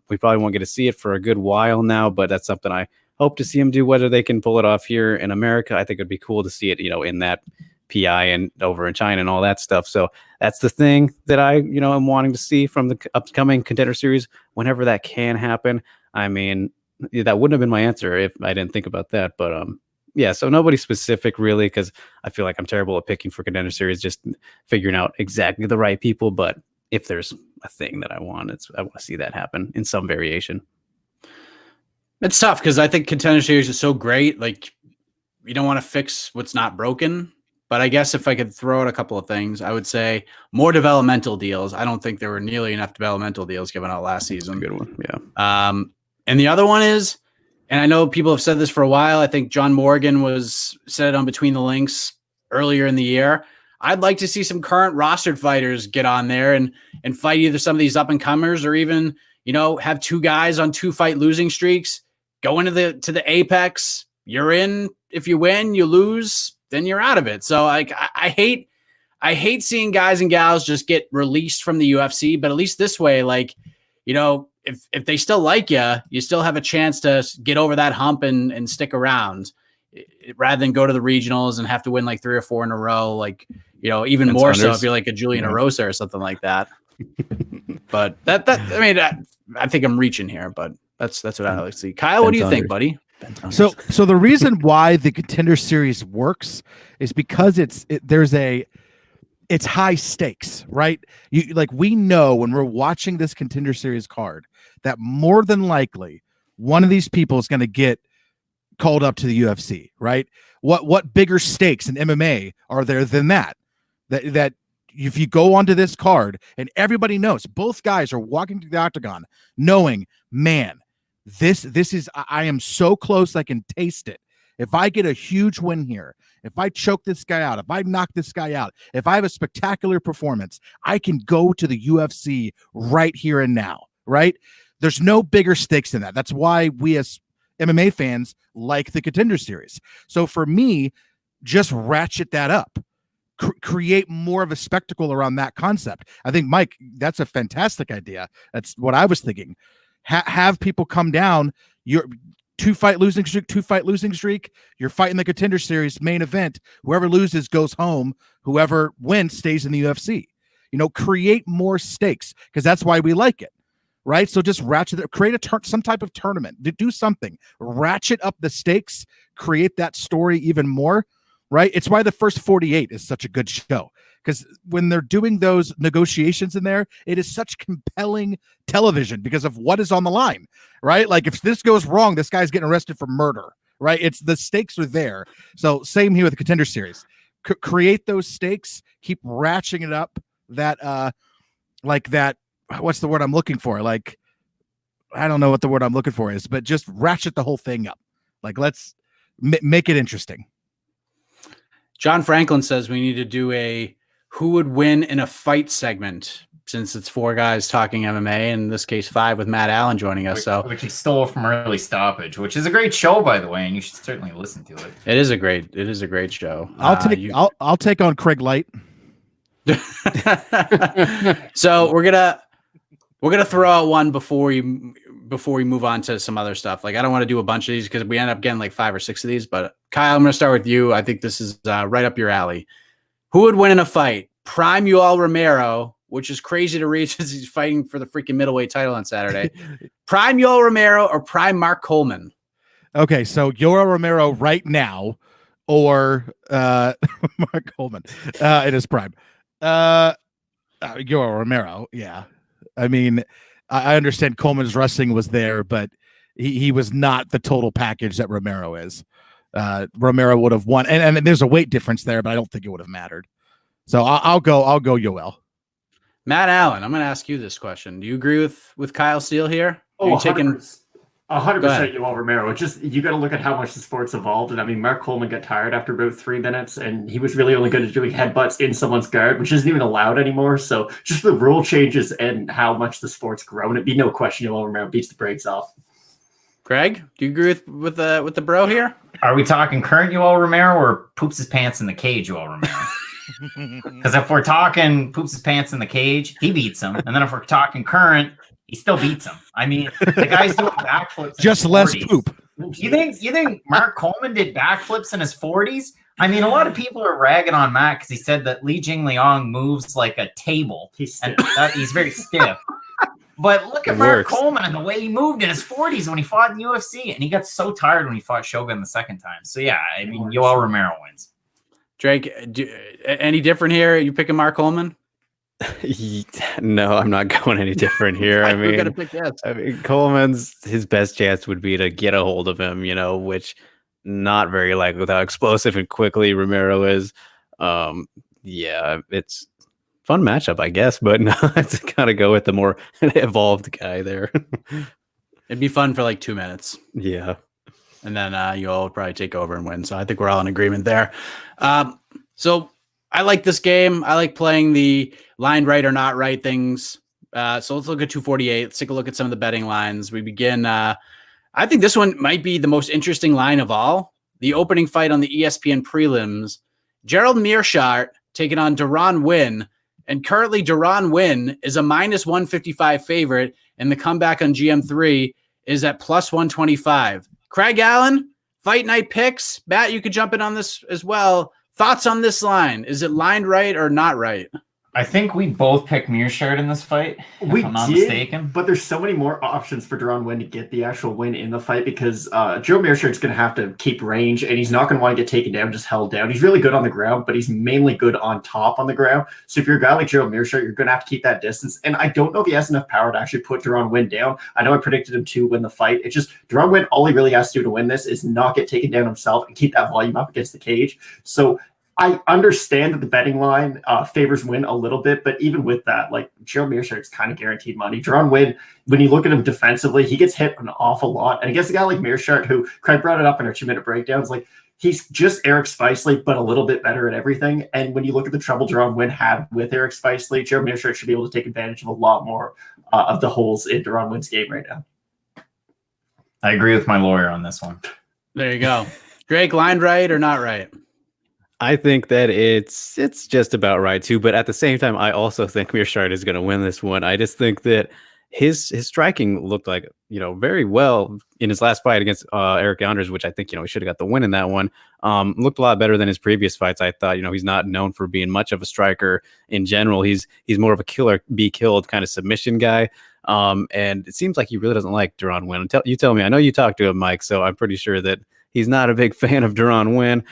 we probably won't get to see it for a good while now, but that's something I hope to see him do. Whether they can pull it off here in America, I think it'd be cool to see it, you know, in that PI and over in China and all that stuff. So that's the thing that I, you know, am wanting to see from the upcoming Contender Series whenever that can happen. I mean, that wouldn't have been my answer if I didn't think about that. But yeah, so nobody specific really, because I feel like I'm terrible at picking for Contender Series, just figuring out exactly the right people. But if there's a thing that I want to see that happen in some variation. It's tough because I think Contender Series is so great. Like, you don't want to fix what's not broken. But I guess if I could throw out a couple of things, I would say more developmental deals. I don't think there were nearly enough developmental deals given out last season. Good one, yeah. And the other one is, and I know people have said this for a while, I think John Morgan said it on Between the Links earlier in the year. I'd like to see some current rostered fighters get on there and fight either some of these up and comers or even, you know, have two guys on 2-fight losing streaks, go into the apex. You're in. If you win, you lose, then you're out of it. So like I hate seeing guys and gals just get released from the UFC, but at least this way, like, you know, if they still like you, you still have a chance to get over that hump and stick around rather than go to the regionals and have to win like 3 or 4 in a row. Like, you know, even that's more unders. So if you're like a Julian Erosa or something like that. But I mean, I think I'm reaching here, but that's what I like to see. Kyle, what do you think, buddy? So the reason why the Contender Series works is because it's high stakes, right? We know when we're watching this Contender Series card that more than likely one of these people is going to get called up to the UFC, right? What bigger stakes in MMA are there than that if you go onto this card and everybody knows both guys are walking to the octagon knowing, man, this is, I am so close, I can taste it. If I get a huge win here, if I choke this guy out, if I knock this guy out, if I have a spectacular performance, I can go to the UFC right here and now, right? There's no bigger stakes than that. That's why we as MMA fans like the Contender Series. So for me, just ratchet that up. Create more of a spectacle around that concept. I think, Mike, that's a fantastic idea. That's what I was thinking. Have people come down. You're 2-fight losing streak. You're fighting the Contender Series main event. Whoever loses goes home. Whoever wins stays in the UFC. You know, create more stakes because that's why we like it, right? So just ratchet it. Create some type of tournament. Do something. Ratchet up the stakes. Create that story even more. Right? It's why the first 48 is such a good show. Because when they're doing those negotiations in there, it is such compelling television because of what is on the line, right? Like if this goes wrong, this guy's getting arrested for murder, right? It's the stakes are there. So same here with the Contender Series. Create those stakes, keep ratcheting it up. Like that. What's the word I'm looking for? Like, I don't know what the word I'm looking for is, but just ratchet the whole thing up. Like let's make it interesting. John Franklin says we need to do a who would win in a fight segment, since it's 4 guys talking MMA, in this case 5 with Matt Allen joining us. Which he stole from Early Stoppage, which is a great show, by the way, and you should certainly listen to it. It is a great show. I'll take on Craig Light. So we're gonna throw out one before we move on to some other stuff. Like, I don't want to do a bunch of these because we end up getting like 5 or 6 of these. But Kyle, I'm gonna start with you. I think this is right up your alley. Who would win in a fight? Prime Yoel Romero, which is crazy to read since he's fighting for the freaking middleweight title on Saturday. Prime Yoel Romero or Prime Mark Coleman? Okay, so Yoel Romero right now, or Mark Coleman in his prime. Yoel Romero, yeah. I mean, I understand Coleman's wrestling was there, but he was not the total package that Romero is. Romero would have won, and there's a weight difference there, but I don't think it would have mattered. So I'll go Yoel. Matt Allen, I'm going to ask you this question. Do you agree with Kyle Steele here? Oh, 100%. 100% Yoel Romero. It's just, you got to look at how much the sport's evolved. And I mean, Mark Coleman got tired after about 3 minutes, and he was really only good at doing headbutts in someone's guard, which isn't even allowed anymore. So just the rule changes and how much the sport's grown, it'd be no question Yoel Romero beats the brakes off. Craig, do you agree with the bro here? Are we talking current Yoel Romero or poops his pants in the cage Yoel Romero? Because if we're talking poops his pants in the cage, he beats him. And then if we're talking current, he still beats him. I mean, the guy's doing backflips. Just less poop. You think Mark Coleman did backflips in his 40s? I mean, a lot of people are ragging on Matt because he said that Li Jing Liang moves like a table. He's very stiff. But look at Mark Coleman and the way he moved in his 40s when he fought in the UFC. And he got so tired when he fought Shogun the second time. So, yeah, I mean, Yoel Romero wins. Drake, any different here? You picking Mark Coleman? No, I'm not going any different here. I mean, Coleman's his best chance would be to get a hold of him, which not very likely with how explosive and quickly Romero is. Yeah, it's fun matchup, I guess, but no, it's gotta go with the more evolved guy there. It'd be fun for like 2 minutes. Yeah. And then you'll all probably take over and win. So I think we're all in agreement there. So I like this game. I like playing the line right or not right things. So let's look at 248. Let's take a look at some of the betting lines. We begin. I think this one might be the most interesting line of all. The opening fight on the ESPN prelims. Gerald Meerschaert taking on Deron Winn. And currently Deron Winn is a minus 155 favorite. And the comeback on GM3 is at plus 125. Craig Allen, fight night picks. Matt, you could jump in on this as well. Thoughts on this line? Is it lined right or not right? I think we both picked Meerschaert in this fight, if I'm not mistaken. But there's so many more options for Deron Winn to get the actual win in the fight because Joe Meerschaert's going to have to keep range, and he's not going to want to get taken down, just held down. He's really good on the ground, but he's mainly good on top on the ground. So if you're a guy like Joe Meerschaert, you're going to have to keep that distance. And I don't know if he has enough power to actually put Deron Winn down. I know I predicted him to win the fight. It's just Deron Winn, all he really has to do to win this is not get taken down himself and keep that volume up against the cage. So I understand that the betting line favors Winn a little bit, but even with that, like Gerald Meerschaert's kind of guaranteed money. Deron Winn, when you look at him defensively, he gets hit an awful lot. And against a guy like Meerschaert, who Craig brought it up in our 2-minute breakdowns, like he's just Eric Spicely, but a little bit better at everything. And when you look at the trouble Deron Winn had with Eric Spicely, Gerald Meerschaert should be able to take advantage of a lot more of the holes in Deron Winn's game right now. I agree with my lawyer on this one. There you go. Drake, lined right or not right? I think that it's just about right too, but at the same time, I also think Meerschaert is going to win this one. I just think that his striking looked like very well in his last fight against Eric Anders, which I think he should have got the win in that one. Looked a lot better than his previous fights. I thought he's not known for being much of a striker in general. He's more of a killer, be killed kind of submission guy. And it seems like he really doesn't like Deron Winn. You tell me. I know you talked to him, Mike, so I'm pretty sure that he's not a big fan of Deron Winn,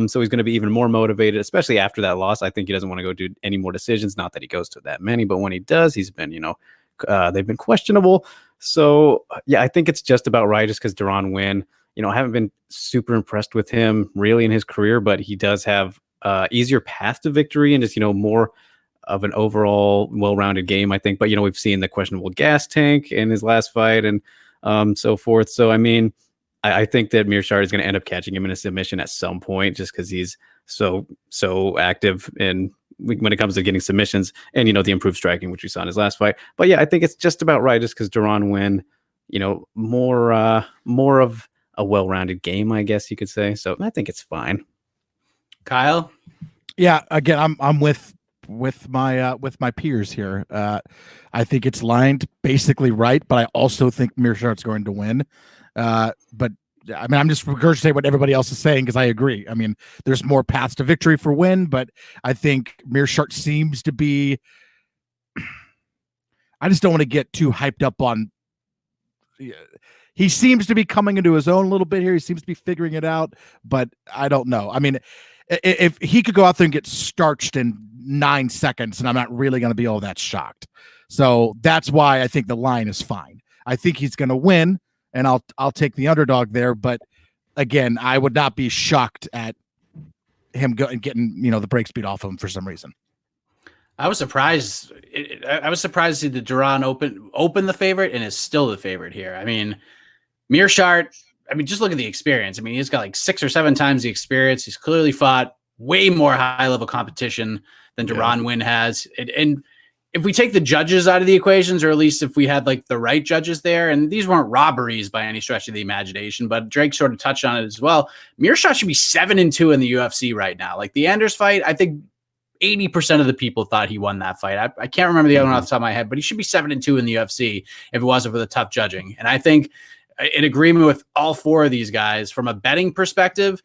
so he's going to be even more motivated, especially after that loss. I think he doesn't want to go do any more decisions. Not that he goes to that many, but when he does, he's been, they've been questionable. So, yeah, I think it's just about right just because Deron Winn, I haven't been super impressed with him really in his career, but he does have easier path to victory and just, more of an overall well-rounded game, I think. But, we've seen the questionable gas tank in his last fight and so forth. So, I mean, I think that Mearshart is going to end up catching him in a submission at some point, just because he's so active in when it comes to getting submissions, and the improved striking, which we saw in his last fight. But yeah, I think it's just about right, just because Deron Wynn, more of a well-rounded game, I guess you could say. So I think it's fine. Kyle? Yeah, again, I'm with my peers here. I think it's lined basically right, but I also think Mearshart's going to win. But I mean, I'm just regurgitating what everybody else is saying because I agree. I mean, there's more paths to victory for Wynn, but I think Mearshart seems to be. I just don't want to get too hyped up on. He seems to be coming into his own a little bit here. He seems to be figuring it out, but I don't know. I mean, if he could go out there and get starched in 9 seconds, and I'm not really going to be all that shocked. So that's why I think the line is fine. I think he's going to win, and I'll take the underdog there. But again, I would not be shocked at him getting the break speed off of him for some reason. I was surprised. I was surprised to see the Duran open the favorite and is still the favorite here. I mean, Mearshart. I mean, just look at the experience. I mean, he's got like 6 or 7 times the experience. He's clearly fought way more high level competition than Deron Wynn has. And if we take the judges out of the equations, or at least if we had like the right judges there, and these weren't robberies by any stretch of the imagination, but Drake sort of touched on it as well. Mearshart should be 7-2 in the UFC right now. Like the Anders fight, I think 80% of the people thought he won that fight. I can't remember the other one off the top of my head, but he should be 7-2 in the UFC if it wasn't for the tough judging. And I think in agreement with all 4 of these guys, from a betting perspective,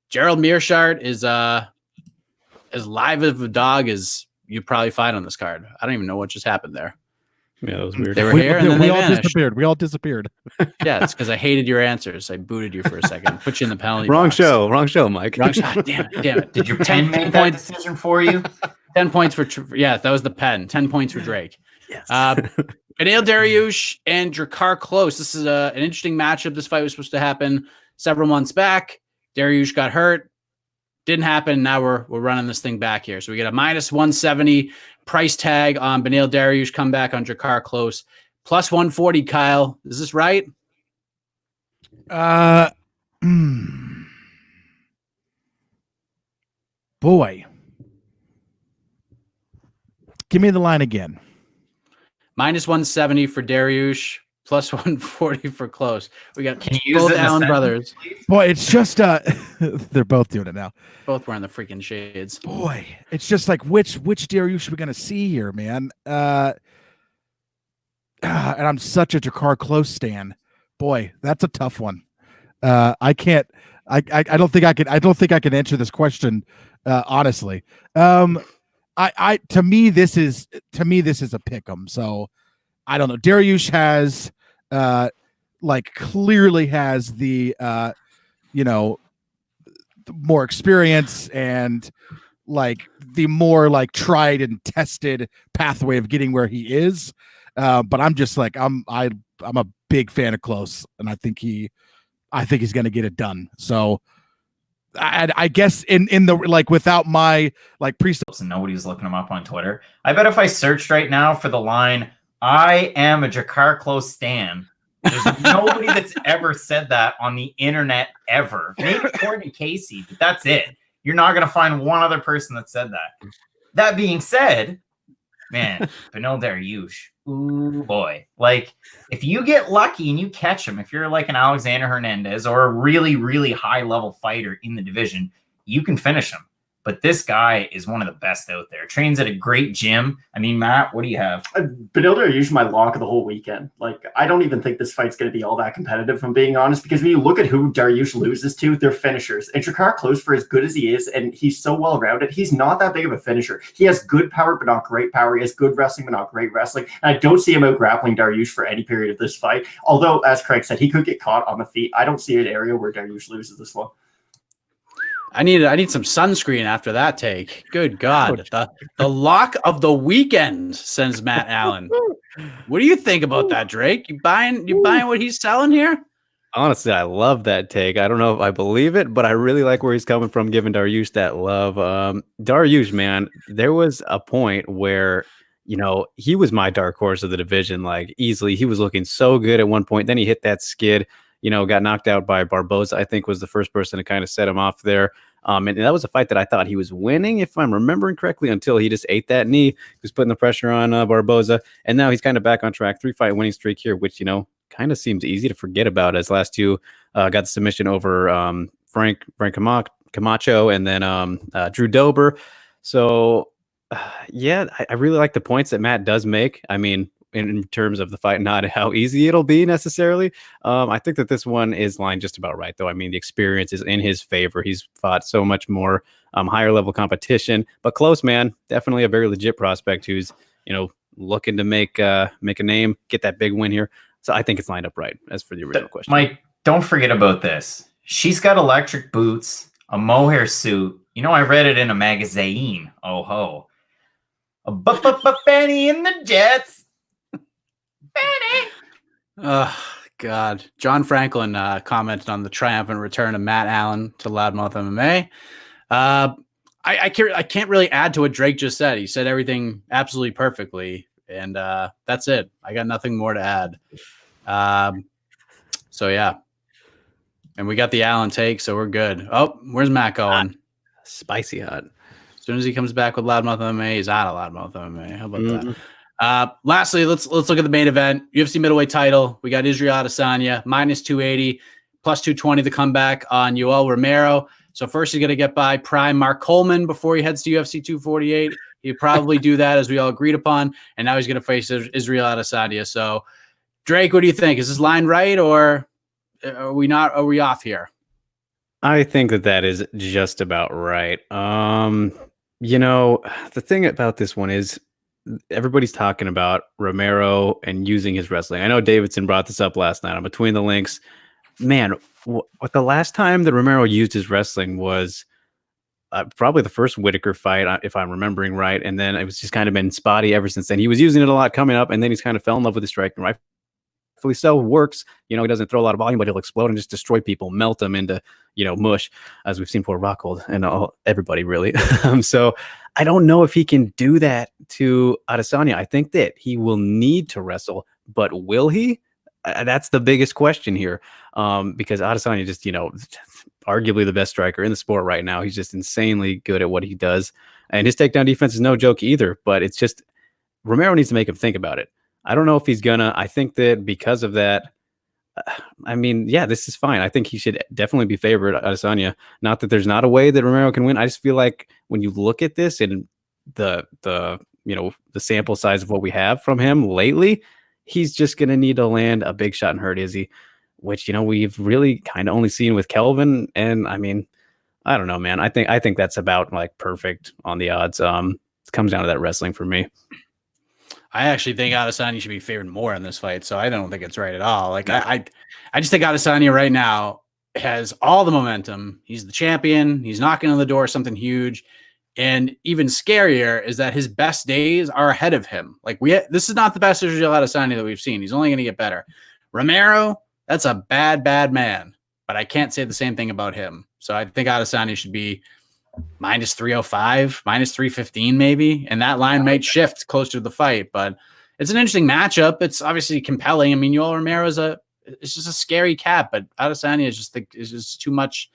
Gerald Mearshart is as live of a dog as you'd probably find on this card. I don't even know what just happened there. Yeah, that was weird. They were here and then we they all vanished. disappeared. We all disappeared. Yeah, it's because I hated your answers. I booted you for a second. Put you in the penalty Wrong box. show, Mike. Wrong shot. Damn it. Did your pen make that decision for you? 10 points for that was the pen. 10 points for Drake. Yes. Beneil Dariush and Drakkar Klose. This is an interesting matchup. This fight was supposed to happen several months back. Dariush got hurt. Didn't happen. Now we're running this thing back here. So we get a -170 price tag on Beneil Dariush, comeback on Drakkar Klose. +140, Kyle. Is this right? Boy. Give me the line again. -170 for Dariush, +140 for Klose. We got Can you use both it in a Allen sentence, brothers. please? Boy, it's just they're both doing it now. Both wearing the freaking shades. Boy, it's just like which Dariush are we gonna see here, man? And I'm such a Drakkar Klose stan. Boy, that's a tough one. I can't. I don't think I can. I don't think I can answer this question honestly. To me this is a pick'em. So I don't know. Dariush has clearly has the more experience and the more tried and tested pathway of getting where he is. But I'm just I'm a big fan of Klose, and I think he's going to get it done. So I guess in the without my pre. And nobody's looking him up on Twitter. I bet if I searched right now for the line, I am a Drakkar Klose stan, there's nobody that's ever said that on the internet ever. Maybe Courtney Casey, but that's it. You're not going to find one other person that said that. That being said, man, Beneil Dariush, ooh boy. If you get lucky and you catch him, if you're like an Alexander Hernandez or a really, really high level fighter in the division, you can finish him. But this guy is one of the best out there. Trains at a great gym. I mean, Matt, what do you have? Beneil Dariush my lock of the whole weekend. I don't even think this fight's going to be all that competitive, if I'm being honest, because when you look at who Dariush loses to, they're finishers. And Drakkar Klose, for as good as he is, and he's so well-rounded, he's not that big of a finisher. He has good power, but not great power. He has good wrestling, but not great wrestling. And I don't see him out-grappling Dariush for any period of this fight. Although, as Craig said, he could get caught on the feet. I don't see an area where Dariush loses this one. I need some sunscreen after that take. Good God. The lock of the weekend, sends Matt Allen. What do you think about that, Drake? You buying what he's selling here? Honestly, I love that take. I don't know if I believe it, but I really like where he's coming from, giving Dariush that love. Dariush, man, there was a point where, he was my dark horse of the division, easily. He was looking so good at one point. Then he hit that skid. got knocked out by Barboza, I think was the first person to kind of set him off there. And that was a fight that I thought he was winning, if I'm remembering correctly, until he just ate that knee. He was putting the pressure on Barboza. And now he's kind of back on track. 3-fight winning streak here, which, kind of seems easy to forget about, as last two got the submission over Frank Camacho and then Drew Dober. So, yeah, I really like the points that Matt does make. I mean, in terms of the fight, not how easy it'll be necessarily. I think that this one is lined just about right, though. I mean, the experience is in his favor. He's fought so much more higher level competition, but close, man. Definitely a very legit prospect who's, looking to make a name, get that big win here. So I think it's lined up right. As for the original question, Mike, don't forget about this. She's got electric boots, a mohair suit. I read it in a magazine. Oh ho. A Benny in the Jets. Benny. Oh, God. John Franklin commented on the triumphant return of Matt Allen to Loudmouth MMA. I can't really add to what Drake just said. He said everything absolutely perfectly, and that's it. I got nothing more to add. So, yeah. And we got the Allen take, so we're good. Oh, where's Matt going? Spicy hot. As soon as he comes back with Loudmouth MMA, he's out of Loudmouth MMA. How about that? Lastly, let's look at the main event. UFC middleweight title. We got Israel Adesanya minus 280, plus 220 the comeback on Yoel Romero. So first he's going to get by prime Mark Coleman before he heads to UFC 248. He'd probably do that, as we all agreed upon. And now he's going to face Israel Adesanya. So Drake, what do you think? Is this line right, or are we not? Are we off here? I think that is just about right. The thing about this one is, everybody's talking about Romero and using his wrestling. I know Davidson brought this up last night on Between the Links. Man, what the last time that Romero used his wrestling was probably the first Whitaker fight, if I'm remembering right. And then it was just kind of been spotty ever since then. He was using it a lot coming up, and then he's kind of fell in love with the striking. Rightfully so, works. He doesn't throw a lot of volume, but he'll explode and just destroy people, melt them into, mush, as we've seen for Rockhold and everybody really. So I don't know if he can do that to Adesanya. I think that he will need to wrestle, but will he? That's the biggest question here, because Adesanya just, arguably the best striker in the sport right now. He's just insanely good at what he does, and his takedown defense is no joke either. But it's just Romero needs to make him think about it. I don't know if he's gonna. I think that because of that, this is fine. I think he should definitely be favored, Adesanya. Not that there's not a way that Romero can win. I just feel like when you look at this and the sample size of what we have from him lately, he's just going to need to land a big shot and hurt Izzy, which, we've really kind of only seen with Kelvin. And I don't know, man. I think that's about like perfect on the odds. It comes down to that wrestling for me. I actually think Adesanya should be favored more in this fight, so I don't think it's right at all. Like I just think Adesanya right now has all the momentum. He's the champion. He's knocking on the door of something huge, and even scarier is that his best days are ahead of him. Like this is not the best Israel Adesanya that we've seen. He's only going to get better. Romero, that's a bad man, but I can't say the same thing about him. So I think Adesanya should be minus 305, minus 315 maybe, and that line might shift closer to the fight, but it's an interesting matchup. It's obviously compelling. I mean, Yoel Romero it's just a scary cat, but Adesanya is just too much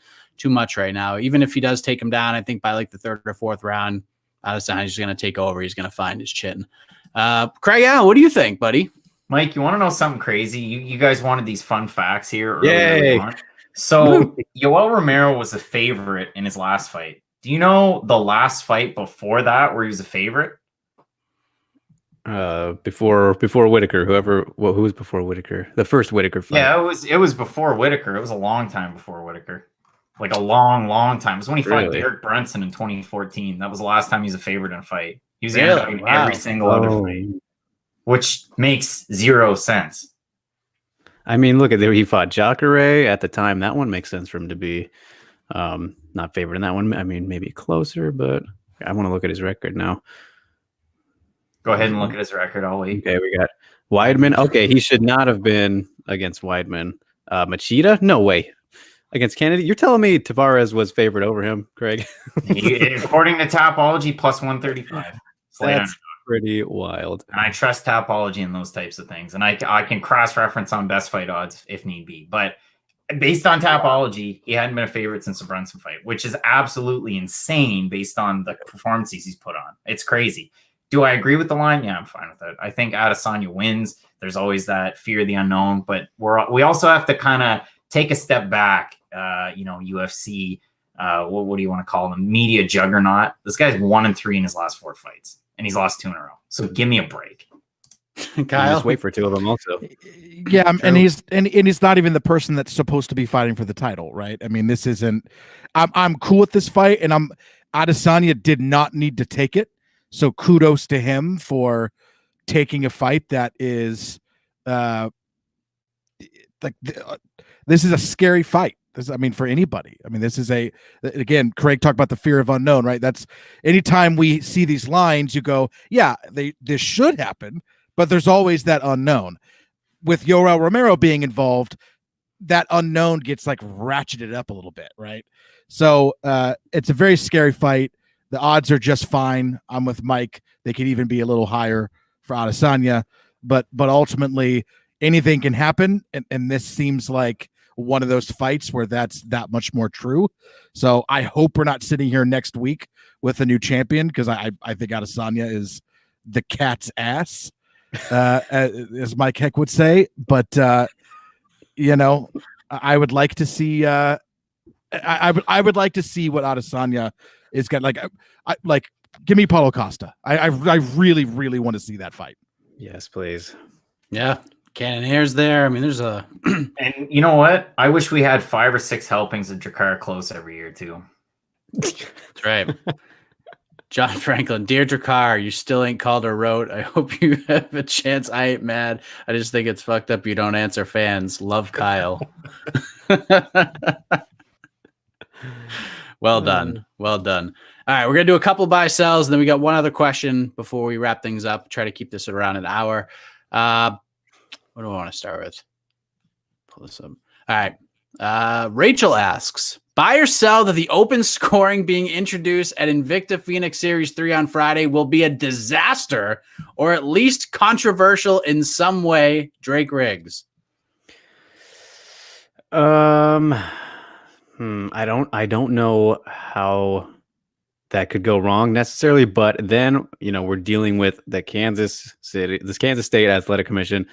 right now. Even if he does take him down, I think by like the third or fourth round, Adesanya is going to take over. He's going to find his chin. Craig Allen, what do you think, buddy? Mike, you want to know something crazy? You guys wanted these fun facts here. Yay. So Yoel Romero was a favorite in his last fight. Do you know the last fight before that where he was a favorite? Before Whitaker, who was before Whitaker? The first Whitaker fight. Yeah, it was before Whitaker. It was a long time before Whitaker. Like a long time. It was when he fought Derek Brunson in 2014. That was the last time he was a favorite in a fight. He was in every single other fight, which makes zero sense. I mean, look at there. He fought Jacare at the time. That one makes sense for him to be not favored in that one. I mean, maybe closer, but I want to look at his record now. Go ahead and look at his record. I'll wait. Okay, we got Weidman. Okay, he should not have been against Weidman. Machida? No way. Against Kennedy? You're telling me Tavares was favored over him, Craig? According to Tapology, plus 135. That's pretty wild. And I trust Tapology in those types of things. And I can cross-reference on best fight odds if need be. But based on Tapology, he hadn't been a favorite since the Brunson fight, which is absolutely insane based on the performances he's put on. It's crazy. Do I agree with the line? Yeah, I'm fine with it. I think Adesanya wins. There's always that fear of the unknown, but we also have to kind of take a step back. UFC, what do you want to call them? Media juggernaut. This guy's 1-3 in his last 4 fights, and he's lost 2 in a row. So give me a break. Kyle, just wait for 2 of them also. Yeah, and he's not even the person that's supposed to be fighting for the title, right? I mean, this isn't. I'm cool with this fight, and Adesanya did not need to take it, so kudos to him for taking a fight that is, this is a scary fight. For anybody. This is again, Craig talked about the fear of unknown, right? That's anytime we see these lines, you go, yeah, this should happen, but there's always that unknown. With Yoel Romero being involved, that unknown gets like ratcheted up a little bit, right? So it's a very scary fight. The odds are just fine. I'm with Mike. They could even be a little higher for Adesanya, but ultimately anything can happen, and this seems like one of those fights where that's that much more true. So I hope we're not sitting here next week with a new champion, because I think Adesanya is the cat's ass, as Mike Heck would say. But I would like to see. I would like to see what Adesanya is going to like. Give me Paulo Costa. I really, really want to see that fight. Yes, please. Yeah. Cannonier's there. There's a And you know what? I wish we had 5 or 6 helpings of Drakkar Close every year too. That's right. John Franklin, dear Drakkar, you still ain't called or wrote. I hope you have a chance. I ain't mad. I just think it's fucked up you don't answer fans. Love, Kyle. Well done. Well done. All right, we're going to do a couple buy sells, and then we got one other question before we wrap things up. Try to keep this around an hour. What do I want to start with? Pull this up. All right. Rachel asks, buy or sell that the open scoring being introduced at Invicta Phoenix Series 3 on Friday will be a disaster, or at least controversial in some way. Drake Riggs. I don't know how that could go wrong necessarily, but then we're dealing with the Kansas State Athletic Commission,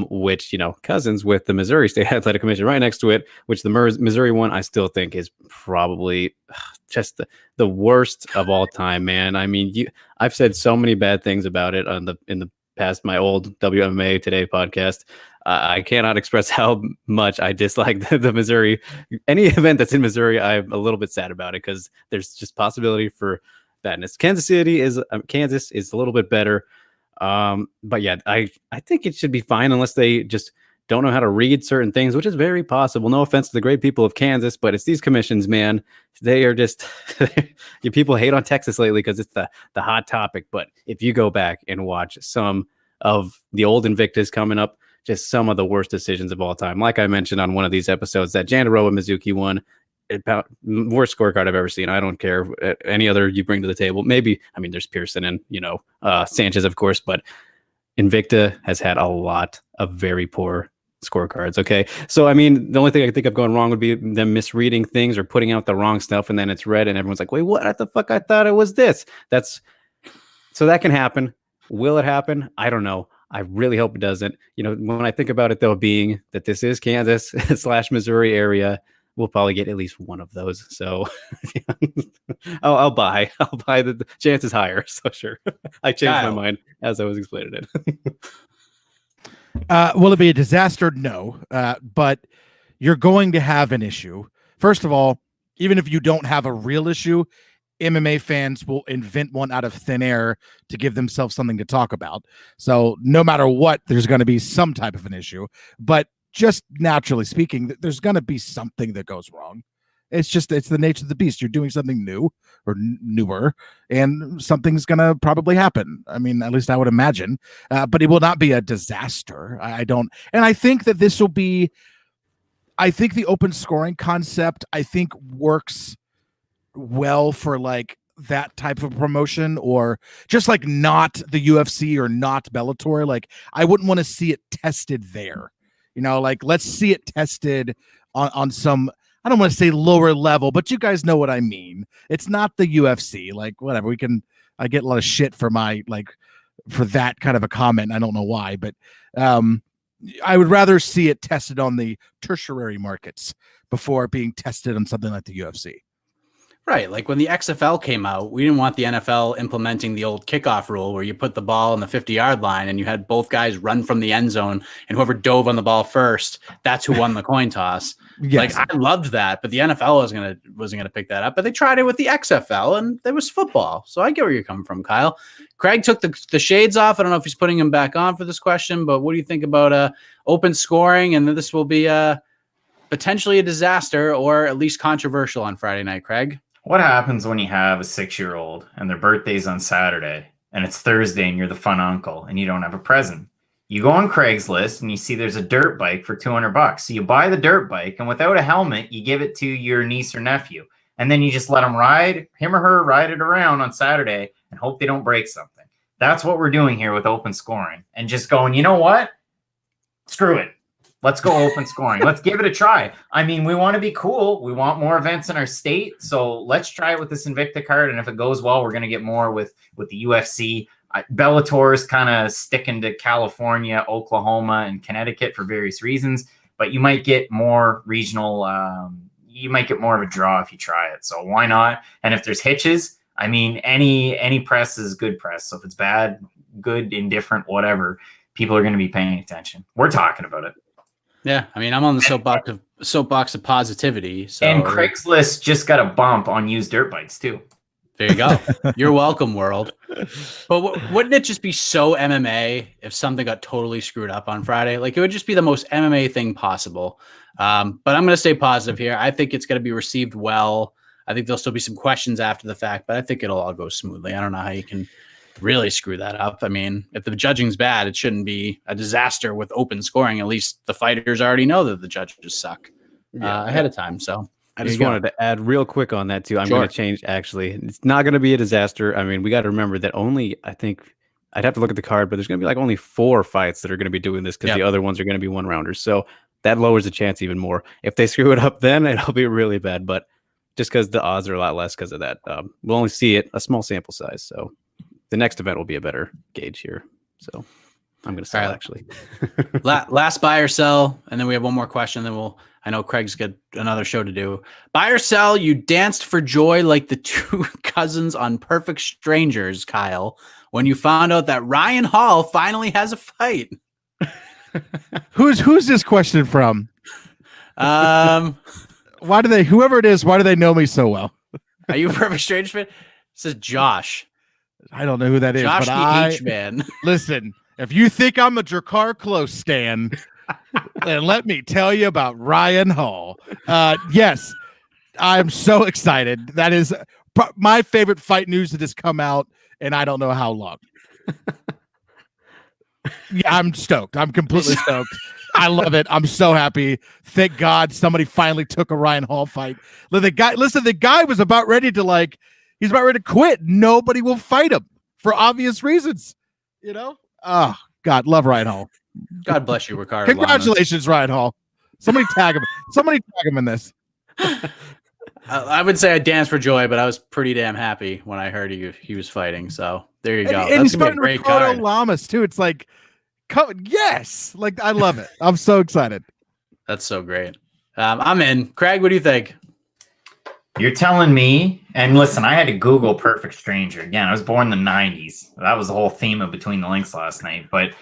which cousins with the Missouri State Athletic Commission right next to it, which the Missouri one I still think is probably just the worst of all time, man. I've said so many bad things about it in the past, my old WMA Today podcast. I cannot express how much I dislike the Missouri. Any event that's in Missouri, I'm a little bit sad about it because there's just possibility for badness. Kansas is a little bit better. But yeah, I think it should be fine unless they just don't know how to read certain things, which is very possible. No offense to the great people of Kansas, but it's these commissions, man. They are just people hate on Texas lately because it's the hot topic. But if you go back and watch some of the old Invictus coming up, just some of the worst decisions of all time. Like I mentioned on one of these episodes, that Jandaroa Mizuki one, about worst scorecard I've ever seen. I don't care any other you bring to the table. Maybe, there's Pearson and, Sanchez, of course, but Invicta has had a lot of very poor scorecards. Okay. So, the only thing I think I've gone wrong would be them misreading things or putting out the wrong stuff. And then it's read and everyone's like, wait, what the fuck? I thought it was this. So that can happen. Will it happen? I don't know. I really hope it doesn't. When I think about it, though, being that this is Kansas / Missouri area, we'll probably get at least one of those. So I'll buy. The chance is higher. So sure. I changed my mind as I was explaining it. Will it be a disaster? No. But you're going to have an issue. First of all, even if you don't have a real issue, MMA fans will invent one out of thin air to give themselves something to talk about. So no matter what, there's going to be some type of an issue. But just naturally speaking, there's going to be something that goes wrong. It's the nature of the beast. You're doing something new or newer, and something's going to probably happen. At least I would imagine. But it will not be a disaster. I don't. And I think that this will be. I think the open scoring concept, works well for like that type of promotion, or just like not the UFC or not Bellator. Like I wouldn't want to see it tested there. Like let's see it tested on some, I don't want to say lower level, but you guys know what I mean. It's not the UFC. Like whatever, I get a lot of shit for for that kind of a comment. I don't know why, but I would rather see it tested on the tertiary markets before being tested on something like the UFC. Right. Like when the XFL came out, we didn't want the NFL implementing the old kickoff rule where you put the ball on the 50-yard line and you had both guys run from the end zone, and whoever dove on the ball first, that's who won the coin toss. Yes. Like I loved that, but the NFL wasn't gonna pick that up. But they tried it with the XFL, and there was football. So I get where you're coming from, Kyle. Craig took the shades off. I don't know if he's putting them back on for this question, but what do you think about open scoring? And this will be potentially a disaster or at least controversial on Friday night, Craig. What happens when you have a 6-year-old and their birthday's on Saturday and it's Thursday and you're the fun uncle and you don't have a present? You go on Craigslist and you see there's a dirt bike for $200. So you buy the dirt bike, and without a helmet, you give it to your niece or nephew. And then you just let him him or her ride it around on Saturday and hope they don't break something. That's what we're doing here with open scoring, and just going, you know what? Screw it. Let's go open scoring. Let's give it a try. I mean, we want to be cool. We want more events in our state. So let's try it with this Invicta card. And if it goes well, we're going to get more with the UFC. Bellator is kind of sticking to California, Oklahoma, and Connecticut for various reasons. But you might get more regional. You might get more of a draw if you try it. So why not? And if there's hitches, I mean, any press is good press. So if it's bad, good, indifferent, whatever, people are going to be paying attention. We're talking about it. Yeah, I mean, I'm on the soapbox of positivity. So. And Craigslist just got a bump on used dirt bikes too. There you go. You're welcome, world. But wouldn't it just be so MMA if something got totally screwed up on Friday? Like it would just be the most MMA thing possible. But I'm going to stay positive here. I think it's going to be received well. I think there'll still be some questions after the fact, but I think it'll all go smoothly. I don't know how you can really screw that up. I mean, if the judging's bad, it shouldn't be a disaster with open scoring. At least the fighters already know that the judges suck ahead of time. So I just wanted to add real quick on that too. I'm going to change. Actually, it's not going to be a disaster. I mean, we got to remember that I think I'd have to look at the card, but there's going to be like only 4 fights that are going to be doing this because the other ones are going to be 1-rounders. So that lowers the chance even more. If they screw it up, then it'll be really bad. But just because the odds are a lot less because of that, we'll only see it a small sample size. So the next event will be a better gauge here. So I'm going to sell actually. Last buy or sell, and then we have one more question. Then I know Craig's got another show to do. Buy or sell, you danced for joy like the 2 cousins on Perfect Strangers, Kyle, when you found out that Ryan Hall finally has a fight. Who's this question from? Whoever it is, why do they know me so well? Are you a Perfect Stranger fan? It says Josh. I don't know who that is. Josh but the H-Man. Listen, if you think I'm a Drakkar Close stan, then let me tell you about Ryan Hall. Yes, I'm so excited. That is my favorite fight news that has come out, and I don't know how long. Yeah, I'm stoked. I'm completely stoked. I love it. I'm so happy. Thank God somebody finally took a Ryan Hall fight. The guy was about ready to he's about ready to quit. Nobody will fight him for obvious reasons. Oh God, love Ryan Hall. God bless you, Ricardo. Congratulations, Ryan Hall. Somebody tag him. Somebody tag him in this. I would say I danced for joy, but I was pretty damn happy when I heard he was fighting. So there you go. And he's fighting Ricardo Lamas too. It's like, yes, I love it. I'm so excited. That's so great. I'm in. Craig, what do you think? You're telling me, and listen, I had to Google Perfect Stranger. Again, I was born in the 90s. That was the whole theme of Between the Links last night. But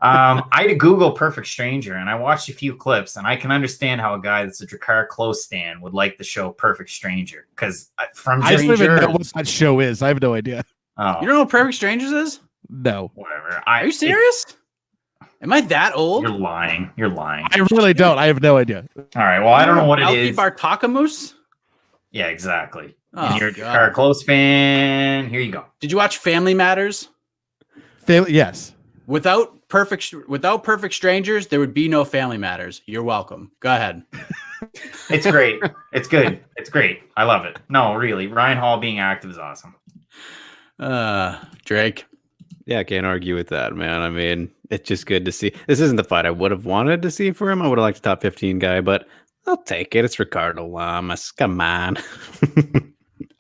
I had to Google Perfect Stranger, and I watched a few clips, and I can understand how a guy that's a Drakkar Close stan would like the show Perfect Stranger. Because I don't even know what that show is. I have no idea. Oh. You don't know what Perfect Strangers is? No. Whatever. Are you serious? Am I that old? You're lying. You're lying. I really don't. I have no idea. All right. Well, I don't know what it is. Bartakamus? Yeah, exactly. Oh, and you're a Drakkar Close fan. Here you go. Did you watch Family Matters? Yes. Without Perfect Strangers, there would be no Family Matters. You're welcome. Go ahead. It's great. It's good. It's great. I love it. No, really. Ryan Hall being active is awesome. Drake. Yeah, I can't argue with that, man. I mean, it's just good to see. This isn't the fight I would have wanted to see for him. I would have liked a top 15 guy, but I'll take it. It's Ricardo Lamas. Come on.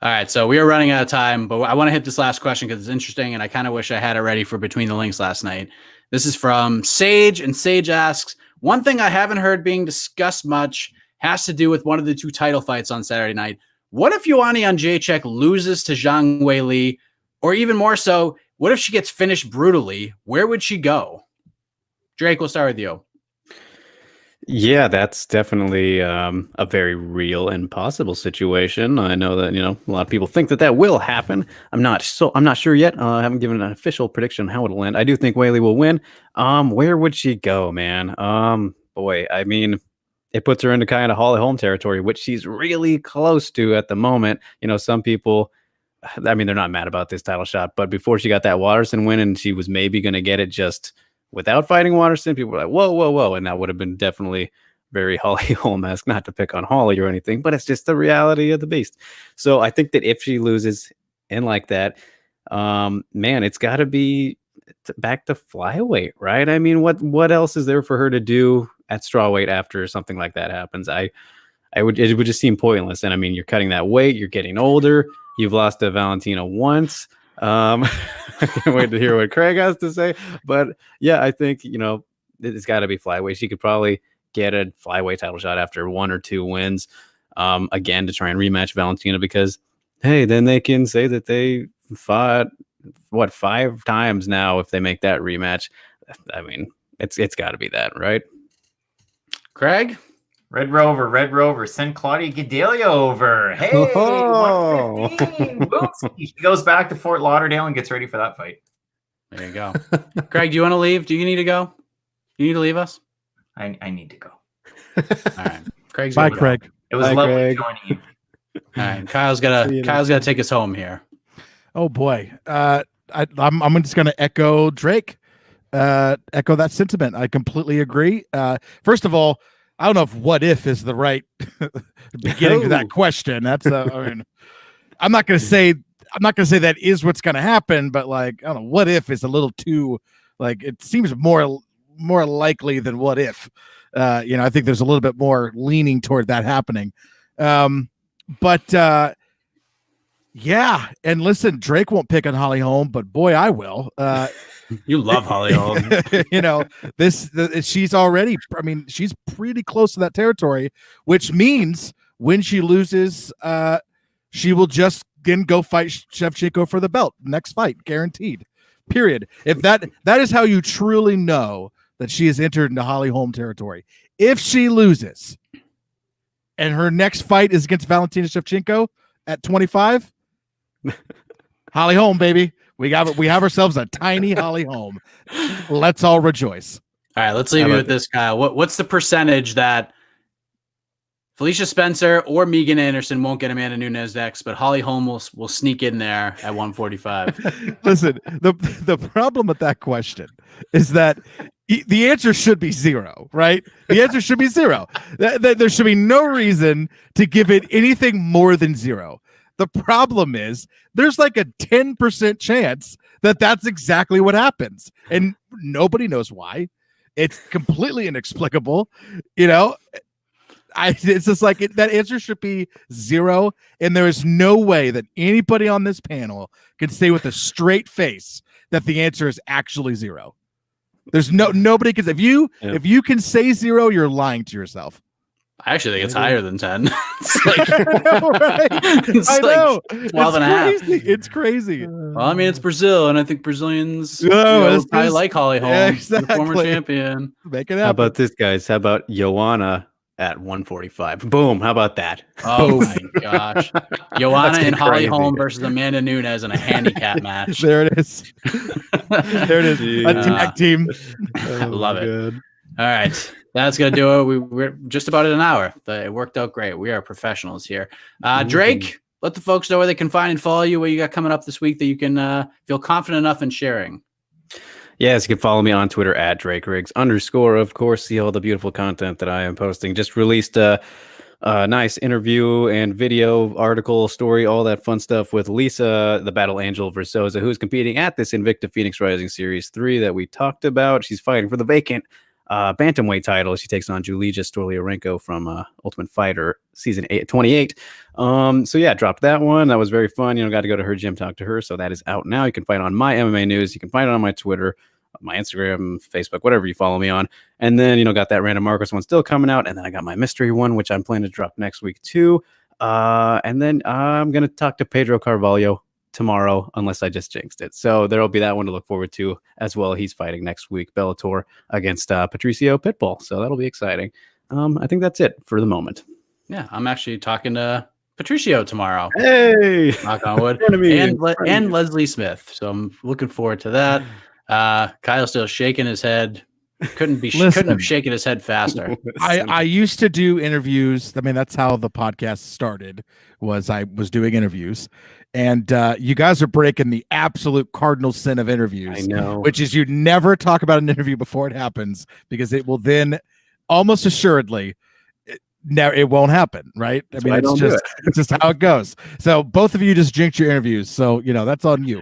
All right, so we are running out of time, but I want to hit this last question because it's interesting, and I kind of wish I had it ready for Between the Links last night. This is from Sage, and Sage asks, one thing I haven't heard being discussed much has to do with one of the 2 title fights on Saturday night. What if Ioana Jędrzejczyk loses to Zhang Weili, or even more so, what if she gets finished brutally? Where would she go? Drake, we'll start with you. Yeah, that's definitely a very real and possible situation. I know that a lot of people think that will happen. I'm not sure yet. I haven't given an official prediction on how it'll end. I do think Weili will win. Where would she go, man? Boy, I mean, it puts her into kind of Holly Holm territory, which she's really close to at the moment. Some people, I mean, they're not mad about this title shot, but before she got that Watterson win and she was maybe going to get it just without fighting Watterson, people were like, whoa, whoa, whoa. And that would have been definitely very Holly Holm-esque, not to pick on Holly or anything, but it's just the reality of the beast. So I think that if she loses and like that, man, it's got to be back to flyweight, right? I mean, what else is there for her to do at strawweight after something like that happens? It would just seem pointless. And I mean, you're cutting that weight, you're getting older, you've lost to Valentina once. I can't wait to hear what Craig has to say. But yeah, I think, it's got to be flyweight. She could probably get a flyweight title shot after 1 or 2 wins, again, to try and rematch Valentina, because, hey, then they can say that they fought, 5 times now if they make that rematch. I mean, it's got to be that, right? Craig? Red Rover, send Claudia Gadelha over. Hey, 115. Boomsy. She goes back to Fort Lauderdale and gets ready for that fight. There you go. Craig, do you want to leave? Do you need to go? Do you need to leave us? I need to go. All right. Craig's Bye, gonna Craig. go. It was Bye, lovely Craig. joining you. All right. Kyle's gotta take us home here. Oh boy, I'm just going to echo Drake, echo that sentiment. I completely agree. First of all, I don't know if "what if" is the right beginning to that question. That's I mean, I'm not going to say that is what's going to happen, but like, I don't know, what if is a little too, like, it seems more likely than what if. I think there's a little bit more leaning toward that happening. But yeah, and listen, Drake won't pick on Holly Holm, but boy, I will. You love Holly Holm. She's already, I mean, she's pretty close to that territory, which means when she loses, she will just then go fight Shevchenko for the belt. Next fight, guaranteed. Period. If that is how you truly know that she has entered into Holly Holm territory. If she loses and her next fight is against Valentina Shevchenko at 25, Holly Holm, baby. We have ourselves a tiny Holly Holm. Let's all rejoice. All right, let's leave you with this, Kyle. What's the percentage that Felicia Spencer or Megan Anderson won't get Amanda Nunes next, but Holly Holm will sneak in there at 145? Listen, the problem with that question is that the answer should be 0, right? The answer should be 0. There should be no reason to give it anything more than 0. The problem is there's like a 10% chance that that's exactly what happens. And nobody knows why. It's completely inexplicable. It's just like that answer should be 0. And there is no way that anybody on this panel can say with a straight face that the answer is actually 0. There's nobody can. If you can say 0, you're lying to yourself. I actually think it's higher than 10. It's like, I know. Like 12 and a half. It's crazy. Well, I mean, it's Brazil, and I think Brazilians probably like Holly Holm, exactly. the former champion. Make it happen. How about this, guys? How about Ioana at 145? Boom. How about that? Oh, my gosh. Ioana and Holly crazy. Holm versus Amanda Nunes in a handicap match. There it is. There it is. A tag team. I love it. All right. That's going to do it. We're just about at an hour. It worked out great. We are professionals here. Drake, let the folks know where they can find and follow you, what you got coming up this week that you can feel confident enough in sharing. Yes, you can follow me on Twitter at Drake Riggs _. Of course, see all the beautiful content that I am posting. Just released nice interview and video article story, all that fun stuff with Lisa, the Battle Angel Versosa, who's competing at this Invicta Phoenix Rising Series 3 that we talked about. She's fighting for the vacant bantamweight title. She takes on Julija Stolyarenko from Ultimate Fighter season 28. So yeah, dropped that one. That was very fun. Got to go to her gym, talk to her. So that is out now. You can find it on my MMA news. You can find it on my Twitter, my Instagram, Facebook, whatever you follow me on. And then, got that Random Marcus one still coming out. And then I got my mystery one, which I'm planning to drop next week too. And then I'm going to talk to Pedro Carvalho tomorrow, unless I just jinxed it. So there'll be that one to look forward to as well. He's fighting next week, Bellator, against Patricio Pitbull. So that'll be exciting. I think that's it for the moment. Yeah, I'm actually talking to Patricio tomorrow. Hey, knock on wood. and Leslie Smith. So I'm looking forward to that. Kyle's still shaking his head. Couldn't have shaken his head faster. I used to do interviews. I mean, that's how the podcast started. I was doing interviews, and you guys are breaking the absolute cardinal sin of interviews. I know, which is you never talk about an interview before it happens, because it will then almost assuredly it won't happen, right? That's it's just how it goes. So both of you just jinxed your interviews. So that's on you.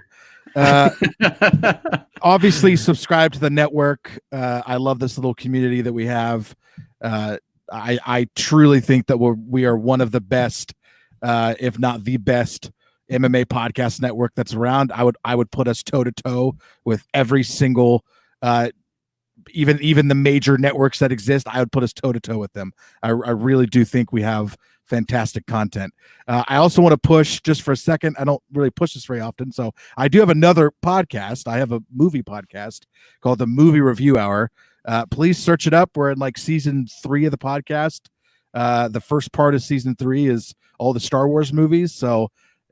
Obviously subscribe to the network. I love this little community that we have. I truly think that we are one of the best, if not the best, MMA podcast network that's around. I would put us toe to toe with every single, even the major networks that exist. I would put us toe to toe with them. I really do think we have fantastic content. I also want to push, just for a second, I don't really push this very often, so I do have another podcast. I have a movie podcast called the Movie Review Hour. Please search it up. We're in like season 3 of the podcast. The first part of season 3 is all the Star Wars movies. So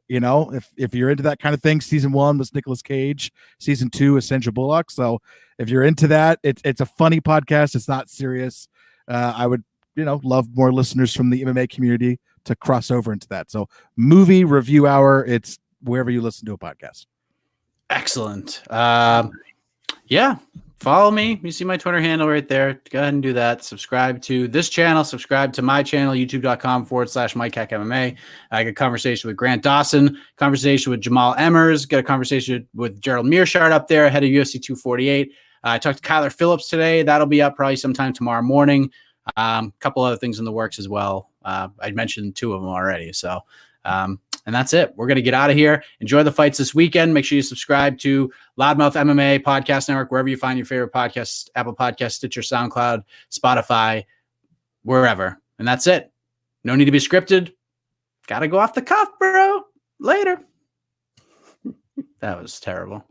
if you're into that kind of thing, season 1 was Nicolas Cage, season 2 is Sandra Bullock. So if you're into that, it's a funny podcast. It's not serious. I would love more listeners from the MMA community to cross over into that. So Movie Review Hour, it's wherever you listen to a podcast. Excellent. Yeah. Follow me. You see my Twitter handle right there. Go ahead and do that. Subscribe to this channel. Subscribe to my channel, youtube.com/MikeHackMMA. I got a conversation with Grant Dawson, conversation with Jamal Emmers, got a conversation with Gerald Mearshart up there ahead of UFC 248. I talked to Kyler Phillips today. That'll be up probably sometime tomorrow morning. A couple other things in the works as well. I mentioned 2 of them already. So, and that's it. We're going to get out of here. Enjoy the fights this weekend. Make sure you subscribe to Loudmouth MMA Podcast Network, wherever you find your favorite podcasts, Apple Podcasts, Stitcher, SoundCloud, Spotify, wherever. And that's it. No need to be scripted. Got to go off the cuff, bro. Later. That was terrible.